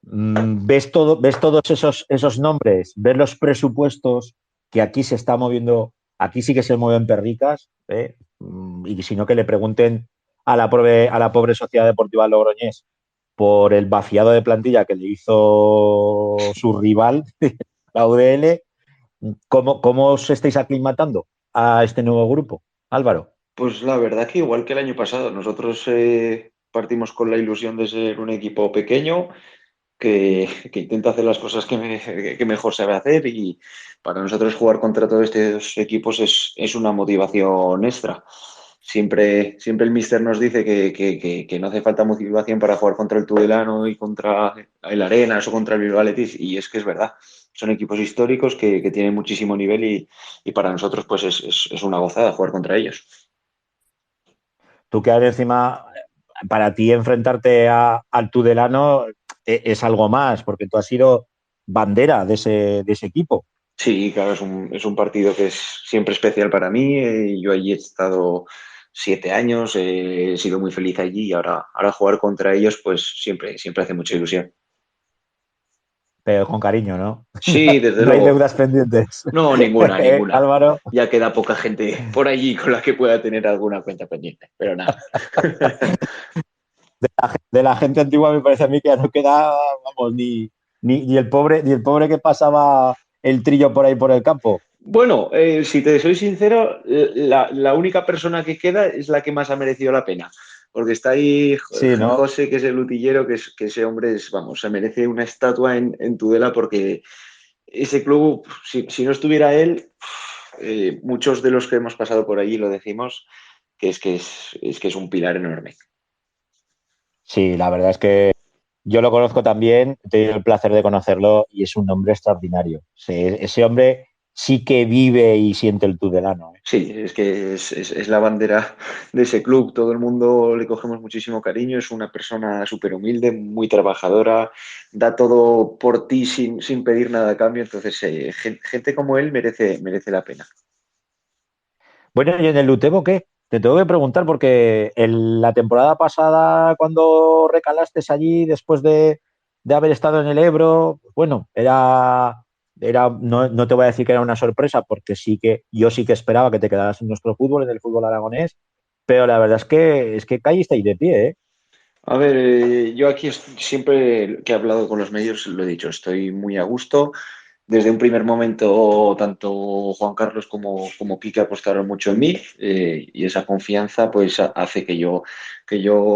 ¿Ves todos esos nombres? ¿Ves los presupuestos que aquí se está moviendo? Aquí sí que se mueven perricas, ¿eh? Y si no, que le pregunten a la pobre Sociedad Deportiva Logroñés por el vaciado de plantilla que le hizo su rival, la UDL. ¿Cómo os estáis aclimatando a este nuevo grupo, Álvaro? Pues la verdad que igual que el año pasado, nosotros partimos con la ilusión de ser un equipo pequeño que intenta hacer las cosas que mejor sabe hacer y para nosotros jugar contra todos estos equipos es una motivación extra. Siempre el míster nos dice que no hace falta motivación para jugar contra el Tudelano y contra el Arenas o contra el Bilbao Athletic, y es que es verdad. Son equipos históricos que tienen muchísimo nivel y para nosotros pues es una gozada jugar contra ellos. Tú que ahora encima, para ti enfrentarte al Tudelano es algo más, porque tú has sido bandera de ese equipo. Sí, claro, es un partido que es siempre especial para mí. Yo allí he estado 7 años, he sido muy feliz allí y ahora jugar contra ellos, pues siempre hace mucha ilusión. Pero con cariño, ¿no? Sí, desde No hay luego. deudas pendientes. No, ninguna. Álvaro, Ya queda poca gente por allí con la que pueda tener alguna cuenta pendiente, pero nada. de la gente antigua me parece a mí que ya no queda, vamos, ni el pobre que pasaba el trillo por ahí por el campo. Bueno, si te soy sincero, la única persona que queda es la que más ha merecido la pena, porque está ahí Sí, ¿no? José, que es el utillero, que ese hombre vamos, se merece una estatua en Tudela porque ese club, si no estuviera él, muchos de los que hemos pasado por allí lo decimos, que es un pilar enorme. Sí, la verdad es que yo lo conozco también, he tenido el placer de conocerlo y es un hombre extraordinario. Ese hombre sí que vive y siente el tudelano, ¿eh? Sí, es que es la bandera de ese club, todo el mundo le cogemos muchísimo cariño, es una persona súper humilde, muy trabajadora, da todo por ti sin pedir nada a cambio, entonces gente como él merece la pena. Bueno, ¿y en el Utebo qué? Te tengo que preguntar porque la temporada pasada, cuando recalaste allí después de haber estado en el Ebro, bueno, no te voy a decir que era una sorpresa, porque yo sí que esperaba que te quedaras en nuestro fútbol, en el fútbol aragonés, pero la verdad es que caíste ahí de pie, ¿eh? A ver, yo aquí siempre que he hablado con los medios lo he dicho, estoy muy a gusto. Desde un primer momento, tanto Juan Carlos como Quique apostaron mucho en mí, y esa confianza pues hace que yo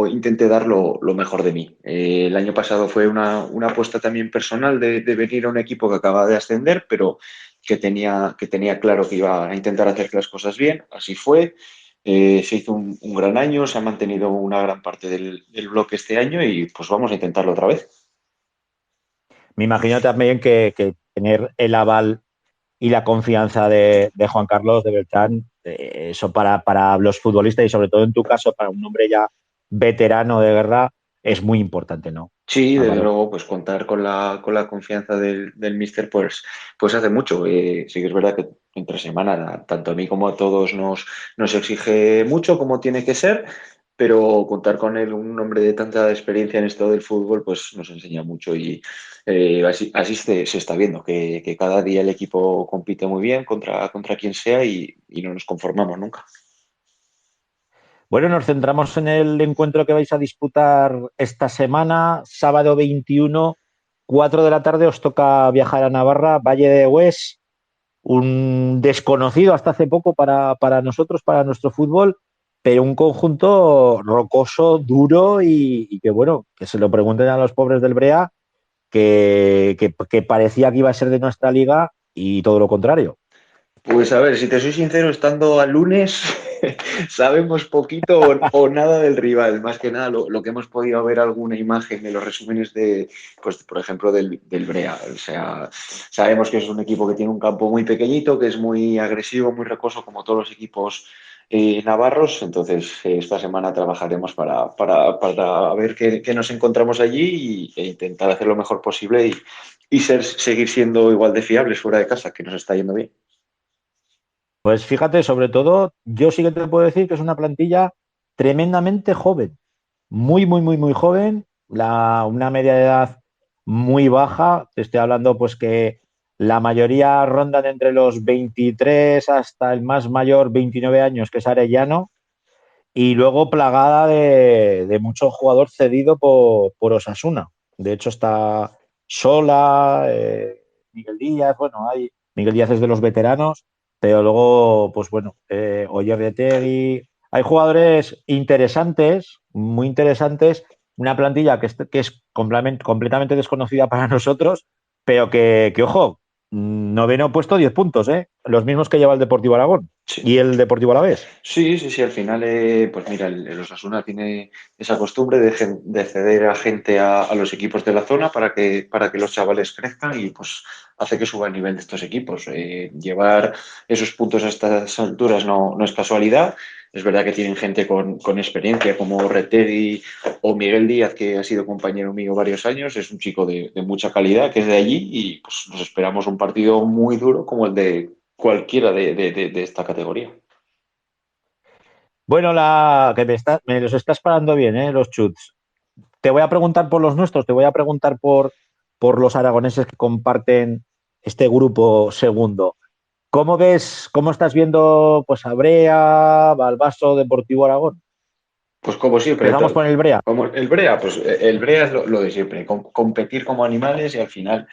intente dar lo mejor de mí. El año pasado fue una apuesta también personal de venir a un equipo que acaba de ascender, pero que tenía claro que iba a intentar hacer las cosas bien. Así fue. Se hizo un gran año, se ha mantenido una gran parte del bloque este año y pues vamos a intentarlo otra vez. Me imagino también que tener el aval y la confianza de Juan Carlos de Beltrán, eso para los futbolistas y sobre todo en tu caso, para un hombre ya veterano de guerra, es muy importante, ¿no, Sí, desde Álvaro? luego, pues contar con la confianza del míster, pues hace mucho. Sí que es verdad que entre semana, tanto a mí como a todos nos exige mucho como tiene que ser, pero contar con él, un hombre de tanta experiencia en esto del fútbol, pues nos enseña mucho y así se está viendo, que cada día el equipo compite muy bien contra quien sea y no nos conformamos nunca. Bueno, nos centramos en el encuentro que vais a disputar esta semana, sábado 21, 4 de la tarde, os toca viajar a Navarra, Valle de Hues, un desconocido hasta hace poco para nosotros, para nuestro fútbol, pero un conjunto rocoso, duro y que, bueno, que se lo pregunten a los pobres del Brea, que parecía que iba a ser de nuestra liga y todo lo contrario. Pues a ver, si te soy sincero, estando al lunes sabemos poquito o nada del rival. Más que nada lo que hemos podido ver alguna imagen de los resúmenes de, pues por ejemplo, del Brea. O sea, sabemos que es un equipo que tiene un campo muy pequeñito, que es muy agresivo, muy recoso, como todos los equipos navarros. Entonces, esta semana trabajaremos para ver qué nos encontramos allí e intentar hacer lo mejor posible y seguir siendo igual de fiables fuera de casa, que nos está yendo bien. Pues fíjate, sobre todo, yo sí que te puedo decir que es una plantilla tremendamente joven, muy joven, una media de edad muy baja. Te estoy hablando pues que la mayoría rondan entre los 23 hasta el más mayor, 29 años, que es Arellano, y luego plagada de mucho jugador cedido por Osasuna. De hecho, está Sola, Miguel Díaz, bueno, Miguel Díaz es de los veteranos, pero luego, pues bueno, Oyerretegui. Hay jugadores interesantes, muy interesantes, una plantilla que es completamente desconocida para nosotros, pero ojo, noveno puesto, 10 puntos, ¿eh? Los mismos que lleva el Deportivo Aragón Sí. y el Deportivo Alavés. Sí, al final, pues mira, el Osasuna tiene esa costumbre de ceder a gente a los equipos de la zona para que los chavales crezcan y pues hace que suba el nivel de estos equipos. Llevar esos puntos a estas alturas no es casualidad. Es verdad que tienen gente con experiencia como Retegui o Miguel Díaz, que ha sido compañero mío varios años. Es un chico de mucha calidad que es de allí y pues nos esperamos un partido muy duro como el de cualquiera de esta categoría. Bueno, que me los estás parando bien, los chuts. Te voy a preguntar por los nuestros, te voy a preguntar por los aragoneses que comparten este grupo segundo. ¿Cómo estás viendo pues a Brea, Balbaso, Deportivo Aragón? Pues como siempre, Empezamos por el Brea. como el Brea, pues el Brea es lo de siempre, competir como animales y al final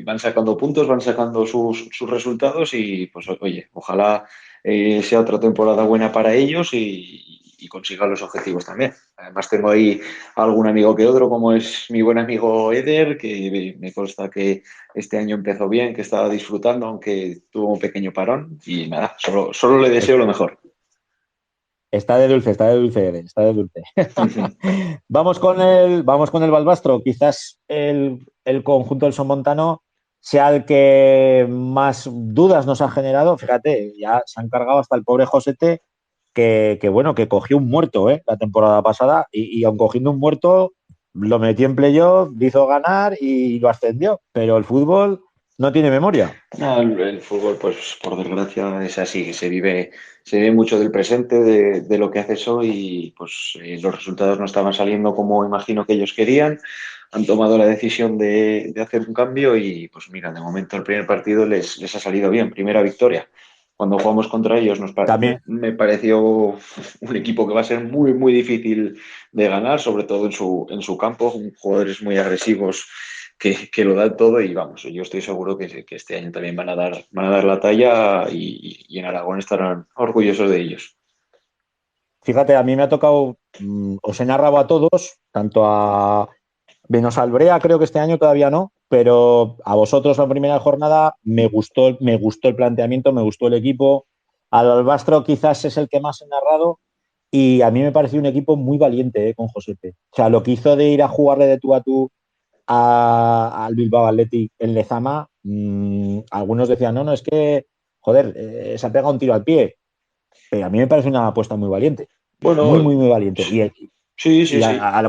van sacando puntos, van sacando sus resultados y pues oye, ojalá sea otra temporada buena para ellos y consigan los objetivos también. Además tengo ahí algún amigo que otro, como es mi buen amigo Eder, que me consta que este año empezó bien, que estaba disfrutando, aunque tuvo un pequeño parón y nada, solo le deseo lo mejor. Está de dulce, Eder, está de dulce. Vamos con el Balbastro. Quizás el conjunto del Somontano sea el que más dudas nos ha generado. Fíjate, ya se han cargado hasta el pobre Josete, bueno, que cogió un muerto, la temporada pasada, y aun cogiendo un muerto, lo metió en playoff, hizo ganar y lo ascendió. Pero el fútbol no tiene memoria. No, el fútbol, pues por desgracia es así, se ve mucho del presente, de lo que haces hoy y pues los resultados no estaban saliendo como imagino que ellos querían, han tomado la decisión de hacer un cambio y pues mira, de momento el primer partido les ha salido bien, primera victoria. Cuando jugamos contra ellos También, me pareció un equipo que va a ser muy difícil de ganar, sobre todo en su campo, con jugadores muy agresivos que lo dan todo y vamos, yo estoy seguro que este año también van a dar la talla y en Aragón estarán orgullosos de ellos. fíjate, a mí me ha tocado, os he narrado a todos, tanto a menos al Brea, creo que este año todavía no, pero a vosotros la primera jornada me gustó el planteamiento, me gustó el equipo. Al Albastro quizás es el que más he narrado y a mí me pareció un equipo muy valiente, con Josete. O sea, lo que hizo de ir a jugarle de tú a tú al Bilbao Athletic en Lezama, algunos decían, no, es que, joder, se ha pegado un tiro al pie, pero a mí me parece una apuesta muy valiente, Bueno, muy valiente. Y sí.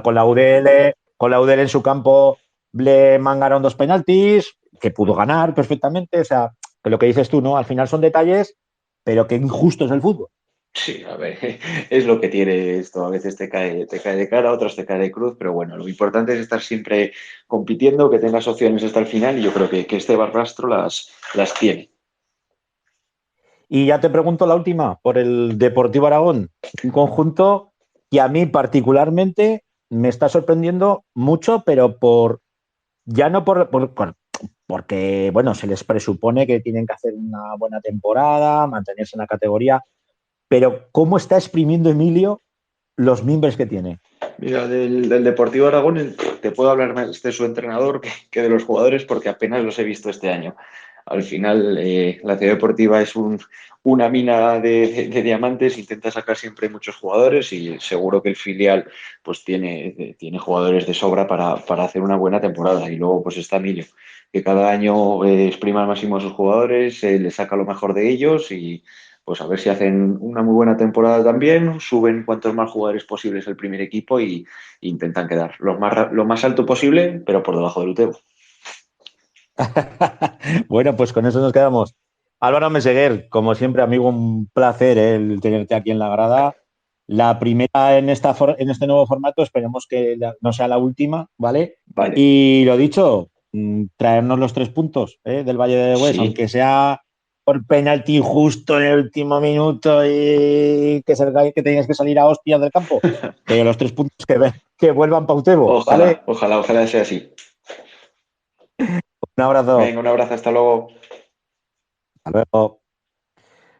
con la UDL en su campo le mangaron 2 penaltis, que pudo ganar perfectamente. O sea, que lo que dices tú, ¿no? Al final son detalles, pero qué injusto es el fútbol. Sí, a ver, es lo que tiene esto. A veces te cae de cara, otras te cae de cruz, pero bueno, lo importante es estar siempre compitiendo, que tengas opciones hasta el final y yo creo que este Barbastro las tiene. Y ya te pregunto la última, por el Deportivo Aragón, un conjunto que a mí particularmente me está sorprendiendo mucho, pero ya no porque, bueno, se les presupone que tienen que hacer una buena temporada, mantenerse en la categoría, pero ¿cómo está exprimiendo Emilio los mimbres que tiene? Mira, del Deportivo Aragón te puedo hablar más de su entrenador que de los jugadores porque apenas los he visto este año. Al final, la ciudad deportiva es una mina de diamantes, intenta sacar siempre muchos jugadores y seguro que el filial pues tiene jugadores de sobra para hacer una buena temporada. Y luego pues está Emilio, que cada año exprime al máximo a sus jugadores, le saca lo mejor de ellos y pues a ver si hacen una muy buena temporada también, suben cuantos más jugadores posibles el primer equipo e intentan quedar lo más alto posible, pero por debajo del Utebo. Bueno, pues con eso nos quedamos. Álvaro Meseguer, como siempre, amigo, un placer el tenerte aquí en la grada. La primera en este nuevo formato, esperemos que no sea la última, ¿vale? Vale. Y lo dicho, traernos los 3 puntos del Valle de Hues, Sí. aunque sea por penalti justo en el último minuto y que tengas que salir a hostias del campo, pero los 3 puntos que vuelvan para Utebo, ¿vale? Ojalá sea así. Un abrazo. Venga, un abrazo, hasta luego. Hasta luego.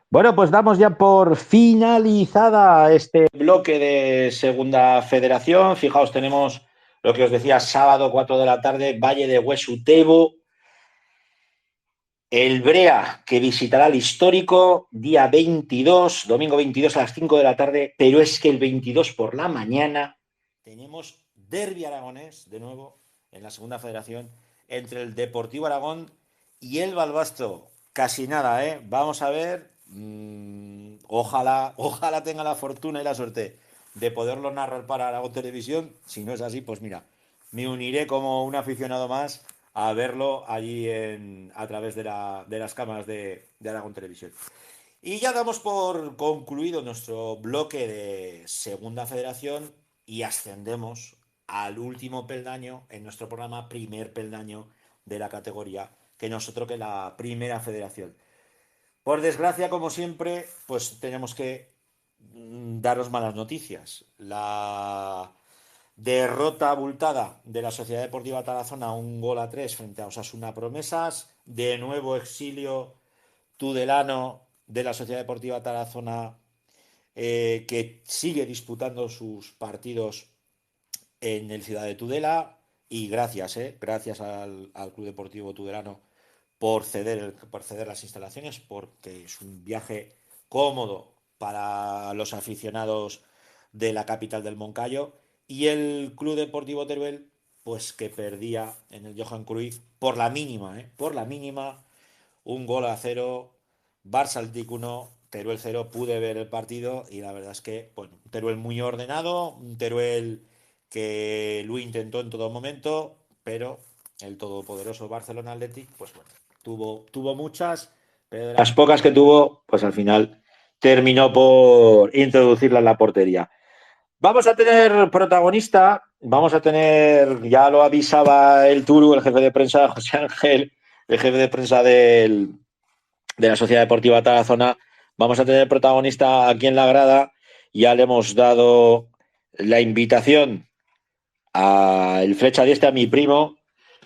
Bueno, pues damos ya por finalizada este bloque de Segunda Federación. Fijaos, tenemos lo que os decía, sábado 4 de la tarde, Valle de Hues Utebo. El Brea, que visitará el histórico, día 22, domingo 22 a las 5 de la tarde, pero es que el 22 por la mañana tenemos derbi aragonés, de nuevo, en la Segunda Federación, entre el Deportivo Aragón y el Balbasto. Casi nada, ¿eh? Vamos a ver. Ojalá tenga la fortuna y la suerte de poderlo narrar para Aragón Televisión. Si no es así, pues mira, me uniré como un aficionado más a verlo allí a través de las cámaras de Aragón Televisión. Y ya damos por concluido nuestro bloque de Segunda Federación y ascendemos al último peldaño en nuestro programa, primer peldaño de la categoría, que no es otro que la Primera Federación. Por desgracia, como siempre, pues tenemos que daros malas noticias. La derrota abultada de la Sociedad Deportiva Tarazona, 1-3 frente a Osasuna Promesas. De nuevo exilio tudelano de la Sociedad Deportiva Tarazona, que sigue disputando sus partidos en el Ciudad de Tudela. Y gracias al Club Deportivo Tudelano por ceder las instalaciones, porque es un viaje cómodo para los aficionados de la capital del Moncayo. Y el Club Deportivo Teruel, pues que perdía en el Johan Cruyff por la mínima, 1-0, Barça Athletic 1, Teruel 0. Pude ver el partido y la verdad es que, bueno, un Teruel muy ordenado, un Teruel que lo intentó en todo momento, pero el todopoderoso Barcelona Athletic, pues bueno, tuvo muchas, pero de las pocas que tuvo, pues al final terminó por introducirla en la portería. Vamos a tener protagonista, ya lo avisaba el Turu, el jefe de prensa, José Ángel, el jefe de prensa de la Sociedad Deportiva Tarazona. Vamos a tener protagonista aquí en la grada. Ya le hemos dado la invitación al Flecha Diestra, a mi primo,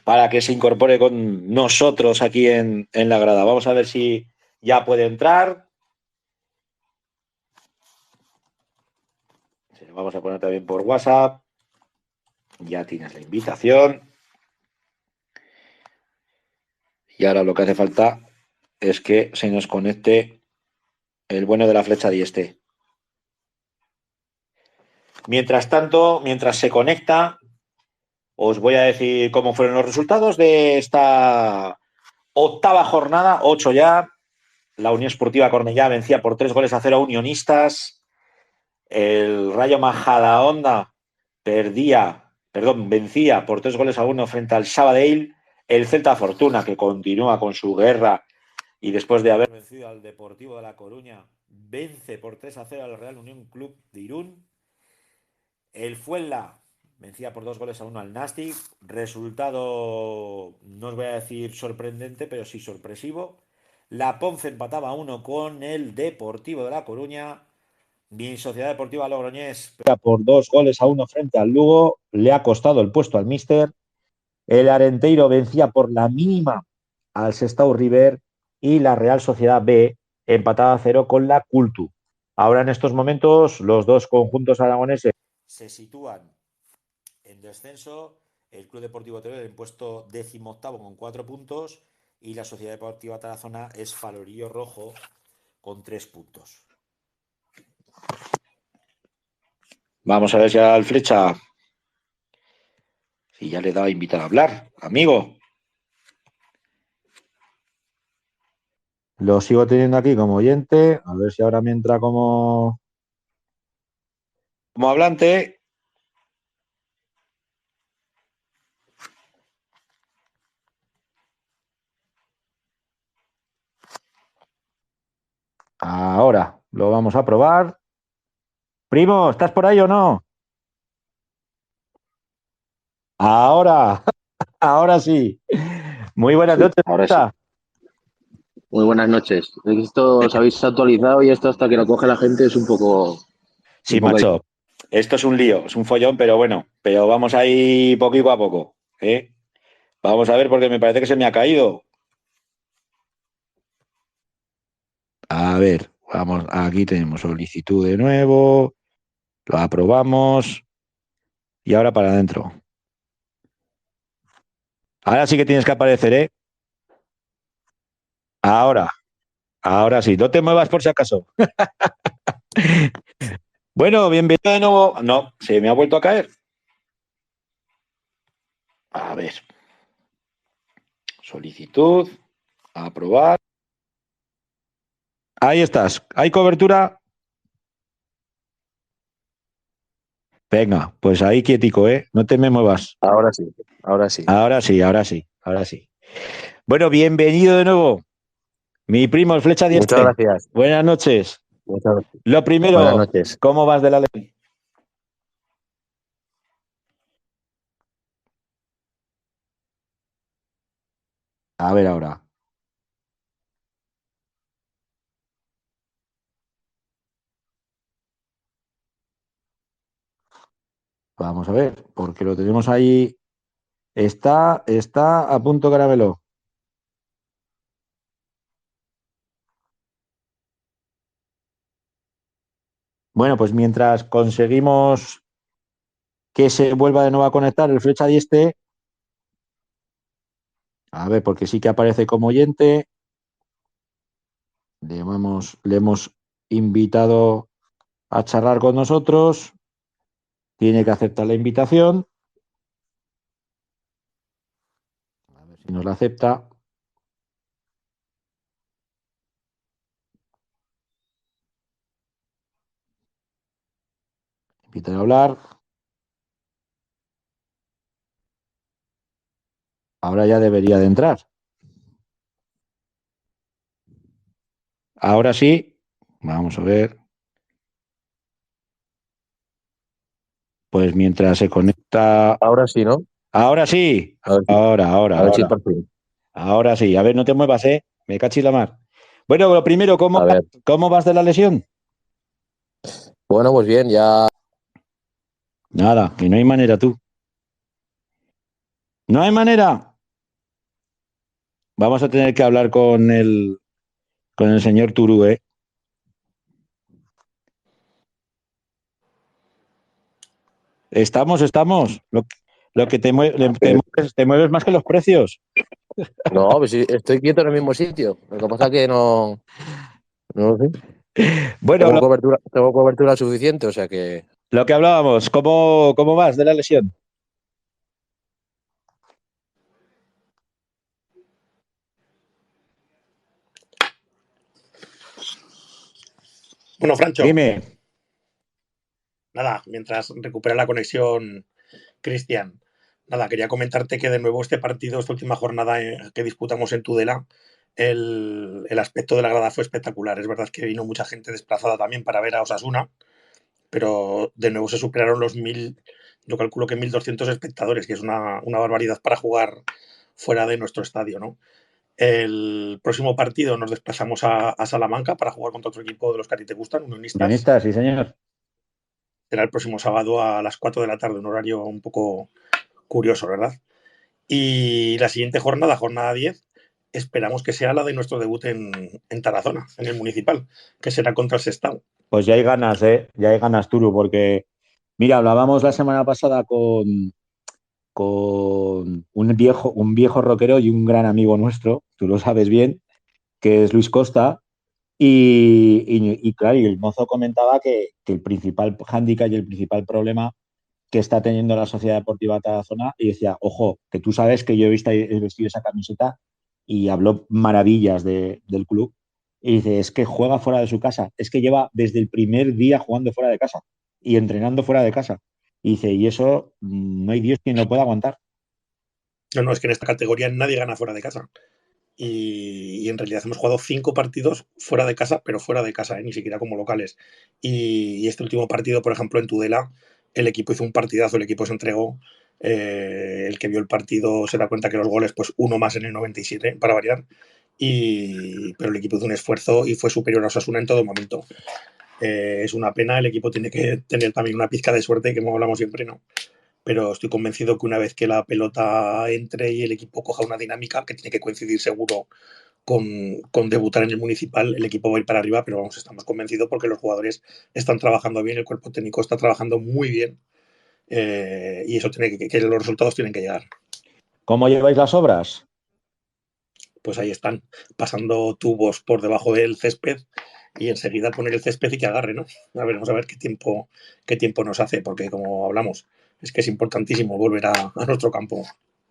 para que se incorpore con nosotros aquí en la grada. Vamos a ver si ya puede entrar. Se lo vamos a poner también por WhatsApp. Ya tienes la invitación. Y ahora lo que hace falta es que se nos conecte el bueno de la Flecha Diestra. Mientras tanto, mientras se conecta, os voy a decir cómo fueron los resultados de esta octava jornada, 8 ya. La Unión Esportiva Cornellá vencía por 3-0 a Unionistas. El Rayo Majadahonda vencía por 3-1 frente al Sabadell. El Celta Fortuna, que continúa con su guerra y después de haber vencido al Deportivo de La Coruña, vence por 3-0 al Real Unión Club de Irún. El Fuenla vencía por 2-1 al Nastic. Resultado, no os voy a decir sorprendente, pero sí sorpresivo. La Ponce empataba 1 con el Deportivo de La Coruña. Mi Sociedad Deportiva Logroñés por 2-1 frente al Lugo. Le ha costado el puesto al míster. El Arenteiro vencía por la mínima al Sestao River. Y la Real Sociedad B empataba a 0 con la Cultu. Ahora en estos momentos los dos conjuntos aragoneses se sitúan en descenso. El Club Deportivo Teruel en puesto 18º con 4 puntos y la Sociedad Deportiva Tarazona es Falorillo Rojo con 3 puntos. Vamos a ver si al Flecha, si ya le he dado a invitar a hablar, amigo. Lo sigo teniendo aquí como oyente, a ver si ahora me entra como hablante. Ahora lo vamos a probar. Primo, ¿estás por ahí o no? Ahora, ahora sí. Muy buenas Sí, noches. ahora sí. Flecha. Muy buenas noches. Esto os habéis actualizado y esto hasta que lo coge la gente es un poco... Sí, macho. Esto es un lío, es un follón, pero bueno, pero vamos ahí poquito a poco, ¿eh? Vamos a ver porque me parece que se me ha caído. A ver, vamos, aquí tenemos solicitud de nuevo, lo aprobamos y ahora para adentro. Ahora sí que tienes que aparecer, ¿eh? Ahora sí, no te muevas por si acaso. Bueno, bienvenido de nuevo. No, se me ha vuelto a caer. A ver. Solicitud, aprobar. Ahí estás. ¿Hay cobertura? Venga, pues ahí quietico, ¿eh? No te me muevas. Ahora sí, ahora sí. Ahora sí, ahora sí, ahora sí. Bueno, bienvenido de nuevo. Mi primo, el Flecha Muchas 10. gracias. Buenas noches. Muchas gracias. Lo Buenas primero, noches. ¿cómo vas de la ley? A ver ahora. Vamos a ver, porque lo tenemos ahí. Está a punto caramelo. Bueno, pues mientras conseguimos que se vuelva de nuevo a conectar el Flecha 10, a ver, porque sí que aparece como oyente. Le hemos invitado a charlar con nosotros. Tiene que aceptar la invitación. A ver si nos la acepta. Invitar a hablar. Ahora ya debería de entrar. Ahora sí. Vamos a ver. Pues mientras se conecta. Ahora sí, ¿no? Ahora sí. A ver, Ahora. a ver si por fin. Ahora sí. A ver, no te muevas, ¿eh? Me cachis la mar. Bueno, lo primero, A ver. ¿cómo vas de la lesión? Bueno, pues bien, ya... Nada, que no hay manera tú. No hay manera. Vamos a tener que hablar con el señor Turú, ¿eh? Estamos. Lo que te mueves más que los precios. No, pues sí, estoy quieto en el mismo sitio. Lo que pasa es que no... No lo sé. Bueno, Tengo cobertura suficiente, o sea que... lo que hablábamos, ¿cómo vas de la lesión? Bueno, Francho, Dime. nada, mientras recupera la conexión, Cristian, nada, quería comentarte que de nuevo este partido, esta última jornada que disputamos en Tudela, el aspecto de la grada fue espectacular. Es verdad que vino mucha gente desplazada también para ver a Osasuna, pero de nuevo se superaron los 1000, yo calculo que 1200 espectadores, que es una barbaridad para jugar fuera de nuestro estadio, ¿no? El próximo partido nos desplazamos a Salamanca para jugar contra otro equipo de los que a ti te gustan, Unionistas. Unionistas, sí, señor. Será el próximo sábado a las 4 de la tarde, un horario un poco curioso, ¿verdad? Y la siguiente jornada, jornada 10, esperamos que sea la de nuestro debut en Tarazona, en el Municipal, que será contra el Sestao. Pues ya hay ganas, ¿eh? Ya hay ganas, Turu, porque, mira, hablábamos la semana pasada con un viejo rockero y un gran amigo nuestro, tú lo sabes bien, que es Luis Costa, y claro, y el mozo comentaba que el principal hándicap y el principal problema que está teniendo la Sociedad Deportiva Tarazona, y decía, ojo, que tú sabes que yo he vestido esa camiseta, y habló maravillas del club, y dice, es que juega fuera de su casa, es que lleva desde el primer día jugando fuera de casa y entrenando fuera de casa. Y dice, y eso no hay Dios quien lo pueda aguantar. No, es que en esta categoría nadie gana fuera de casa. Y en realidad hemos jugado 5 partidos fuera de casa, pero fuera de casa, ni siquiera como locales. Y este último partido, por ejemplo, en Tudela, el equipo hizo un partidazo, el equipo se entregó. El que vio el partido se da cuenta que los goles, pues uno más en el 97, para variar. Pero el equipo hizo un esfuerzo y fue superior a Osasuna en todo momento. Es una pena, el equipo tiene que tener también una pizca de suerte, que como hablamos siempre, ¿no? Pero estoy convencido que una vez que la pelota entre y el equipo coja una dinámica, que tiene que coincidir seguro con debutar en el Municipal, el equipo va a ir para arriba, pero vamos, estamos convencidos porque los jugadores están trabajando bien, el cuerpo técnico está trabajando muy bien, y eso tiene que los resultados tienen que llegar. ¿Cómo lleváis las obras? Pues ahí están, pasando tubos por debajo del césped y enseguida poner el césped y que agarre, ¿no? Vamos a ver qué tiempo nos hace, porque como hablamos, es que es importantísimo volver a nuestro campo.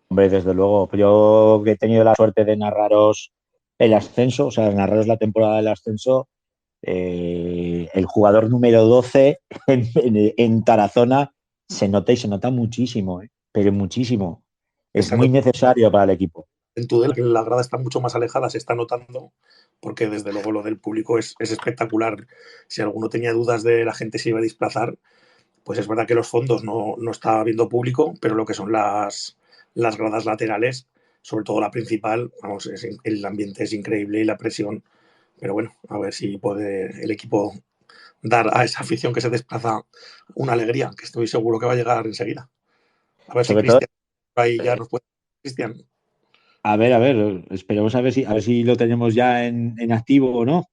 Hombre, desde luego, yo que he tenido la suerte de narraros el ascenso, o sea, narraros la temporada del ascenso, el jugador número 12 en Tarazona se nota, y se nota muchísimo, pero muchísimo. Es muy necesario para el equipo. En Tudela, que la grada está mucho más alejada, se está notando, porque desde luego lo del público es espectacular. Si alguno tenía dudas de la gente se iba a desplazar, pues es verdad que los fondos no está habiendo público, pero lo que son las gradas laterales, sobre todo la principal, vamos, el ambiente es increíble y la presión. Pero bueno, a ver si puede el equipo dar a esa afición que se desplaza una alegría, que estoy seguro que va a llegar enseguida. A ver si Sobre todo, Cristian ahí ya nos puede. Cristian. a ver, esperemos a ver si lo tenemos ya en activo o no.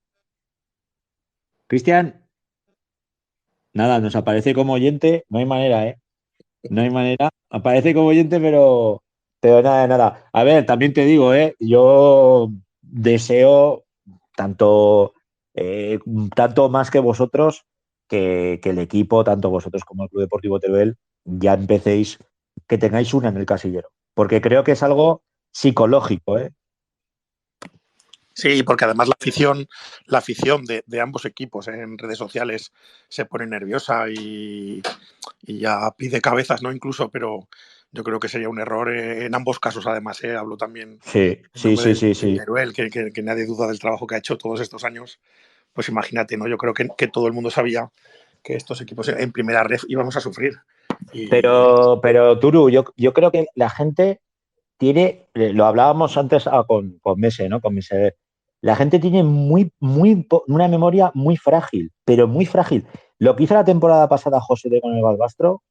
Cristian, nada, nos aparece como oyente, no hay manera, ¿eh? No hay manera. Aparece como oyente, pero nada, de nada. A ver, también te digo, yo deseo tanto, tanto más que vosotros que el equipo, tanto vosotros como el Club Deportivo Teruel, ya empecéis, que tengáis una en el casillero. Porque creo que es algo psicológico, ¿eh? Sí, porque además la afición de ambos equipos en redes sociales se pone nerviosa y ya pide cabezas, ¿no? Incluso, pero yo creo que sería un error en ambos casos, además, ¿eh? Hablo también Sí, en sí, nombre sí, sí, del sí. Teruel, que nadie duda del trabajo que ha hecho todos estos años. Pues imagínate, ¿no? Yo creo que todo el mundo sabía que estos equipos en primera ref íbamos a sufrir. Y Pero Turu, yo creo que la gente tiene, lo hablábamos antes con Mese, ¿no? Con Mese. La gente tiene una memoria muy frágil, pero muy frágil. Lo que hizo la temporada pasada José de con el Balbastro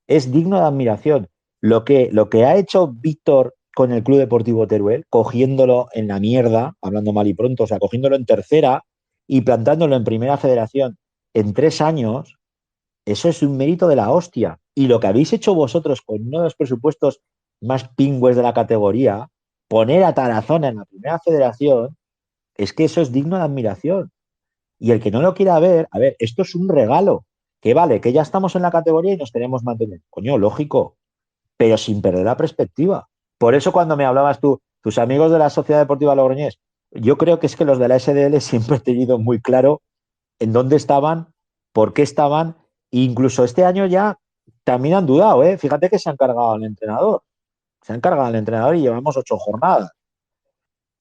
es digno de admiración. Lo que ha hecho Víctor con el Club Deportivo Teruel, cogiéndolo en la mierda, hablando mal y pronto, o sea, cogiéndolo en tercera y plantándolo en primera federación en 3 años, eso es un mérito de la hostia. Y lo que habéis hecho vosotros con uno de los presupuestos más pingües de la categoría, poner a Tarazona en la primera federación, es que eso es digno de admiración. Y el que no lo quiera ver, a ver, esto es un regalo. Que vale, que ya estamos en la categoría y nos tenemos que mantener. Coño, lógico, pero sin perder la perspectiva. Por eso cuando me hablabas tú, tus amigos de la Sociedad Deportiva Logroñés, yo creo que es que los de la SDL siempre he tenido muy claro en dónde estaban, por qué estaban, e incluso este año ya también han dudado, ¿eh? Fíjate que se han cargado al entrenador, y llevamos 8 jornadas,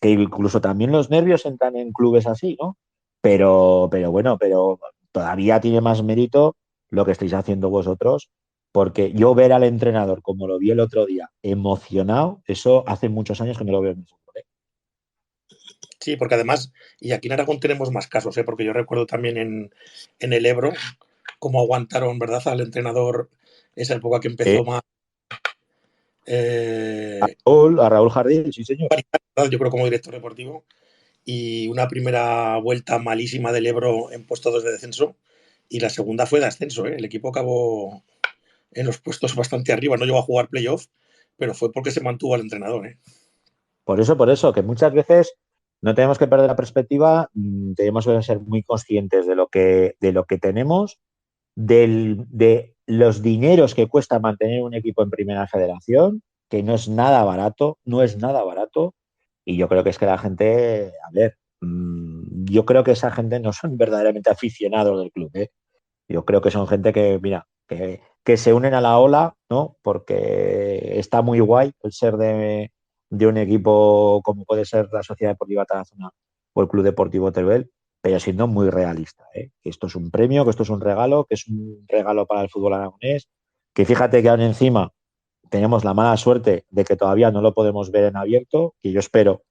que incluso también los nervios entran en clubes así, ¿no? Pero bueno, pero todavía tiene más mérito lo que estáis haciendo vosotros, porque yo ver al entrenador como lo vi el otro día, emocionado, eso hace muchos años que no lo veo en el fútbol, ¿eh? sí, porque además, y aquí en Aragón tenemos más casos, ¿eh? Porque yo recuerdo también en el Ebro cómo aguantaron, ¿verdad?, al entrenador esa época que empezó más. A Raúl Jardín, sí señor. yo creo como director deportivo, y una primera vuelta malísima del Ebro en puesto 2 de descenso, y la segunda fue de ascenso, ¿eh? El equipo acabó en los puestos bastante arriba, no llegó a jugar playoff, pero fue porque se mantuvo al entrenador, ¿eh? Por eso, que muchas veces no tenemos que perder la perspectiva, tenemos que ser muy conscientes de lo que tenemos, de los dineros que cuesta mantener un equipo en primera federación, que no es nada barato, no es nada barato, y yo creo que es que la gente, a ver, yo creo que esa gente no son verdaderamente aficionados del club, ¿eh? Yo creo que son gente que, mira, que se unen a la ola, ¿no? Porque está muy guay el ser de un equipo como puede ser la Sociedad Deportiva Tarazona o el Club Deportivo Teruel, pero siendo muy realista, ¿eh? Que esto es un premio, que esto es un regalo, que es un regalo para el fútbol aragonés, que fíjate que aún encima tenemos la mala suerte de que todavía no lo podemos ver en abierto, que yo espero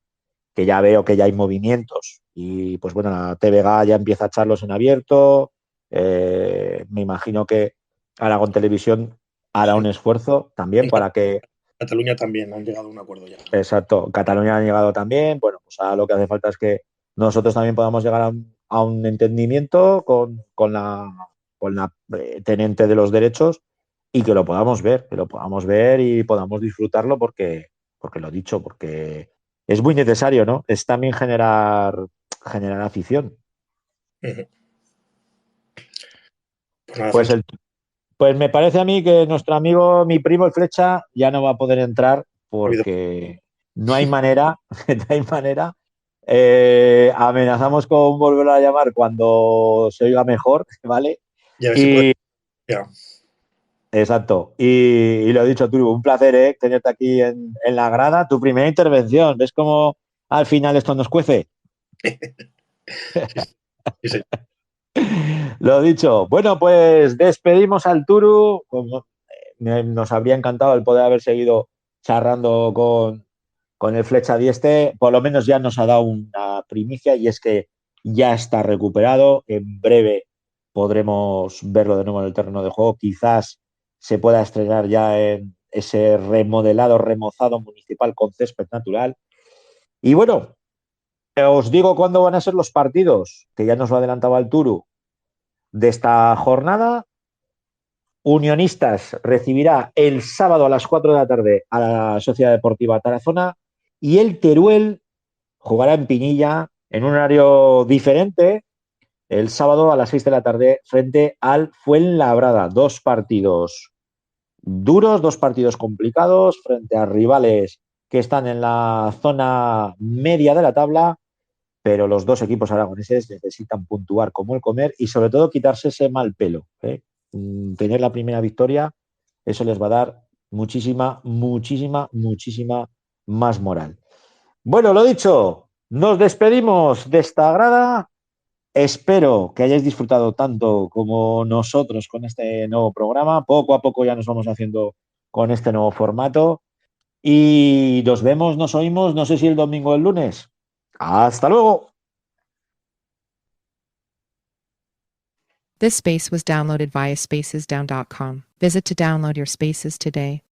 que ya veo que ya hay movimientos y pues bueno, la TVG ya empieza a echarlos en abierto, me imagino que Aragón Televisión hará un esfuerzo también En para que, Cataluña también han llegado a un acuerdo ya. exacto, Cataluña ha llegado también, bueno, pues ahora lo que hace falta es que nosotros también podamos llegar a un entendimiento con la tenente de los derechos y que lo podamos ver y podamos disfrutarlo porque lo dicho, porque es muy necesario, ¿no? Es también generar afición. Ujú. Pues nada, Pues, Santi, pues me parece a mí que nuestro amigo, mi primo el Flecha, ya no va a poder entrar ha habido- porque no hay manera, no hay manera. Amenazamos con volver a llamar cuando se oiga mejor, ¿vale? y a ver si puede. Y Ya. exacto. Y lo dicho, tú, un placer, ¿eh? Tenerte aquí en la grada. Tu primera intervención. ¿Ves cómo al final esto nos cuece? Sí, sí, sí. Lo dicho. Bueno, pues despedimos al Turu. Nos habría encantado el poder haber seguido charlando con el Flecha Dieste. Por lo menos ya nos ha dado una primicia y es que ya está recuperado. En breve podremos verlo de nuevo en el terreno de juego. Quizás se pueda estrenar ya en ese remodelado, remozado municipal con césped natural. Y bueno, os digo cuándo van a ser los partidos, que ya nos lo adelantaba el Turu de esta jornada. Unionistas recibirá el sábado a las 4 de la tarde a la Sociedad Deportiva Tarazona y el Teruel jugará en Pinilla en un horario diferente el sábado a las 6 de la tarde frente al Fuenlabrada. Dos partidos duros, dos partidos complicados frente a rivales que están en la zona media de la tabla, pero los dos equipos aragoneses necesitan puntuar como el comer y sobre todo quitarse ese mal pelo, ¿eh? Tener la primera victoria, eso les va a dar muchísima, muchísima, muchísima más moral. Bueno, lo dicho, nos despedimos de esta grada. Espero que hayáis disfrutado tanto como nosotros con este nuevo programa. Poco a poco ya nos vamos haciendo con este nuevo formato. Y nos vemos, nos oímos, no sé si el domingo o el lunes. Hasta luego. This space was downloaded via spacesdown.com. Visit to download your spaces today.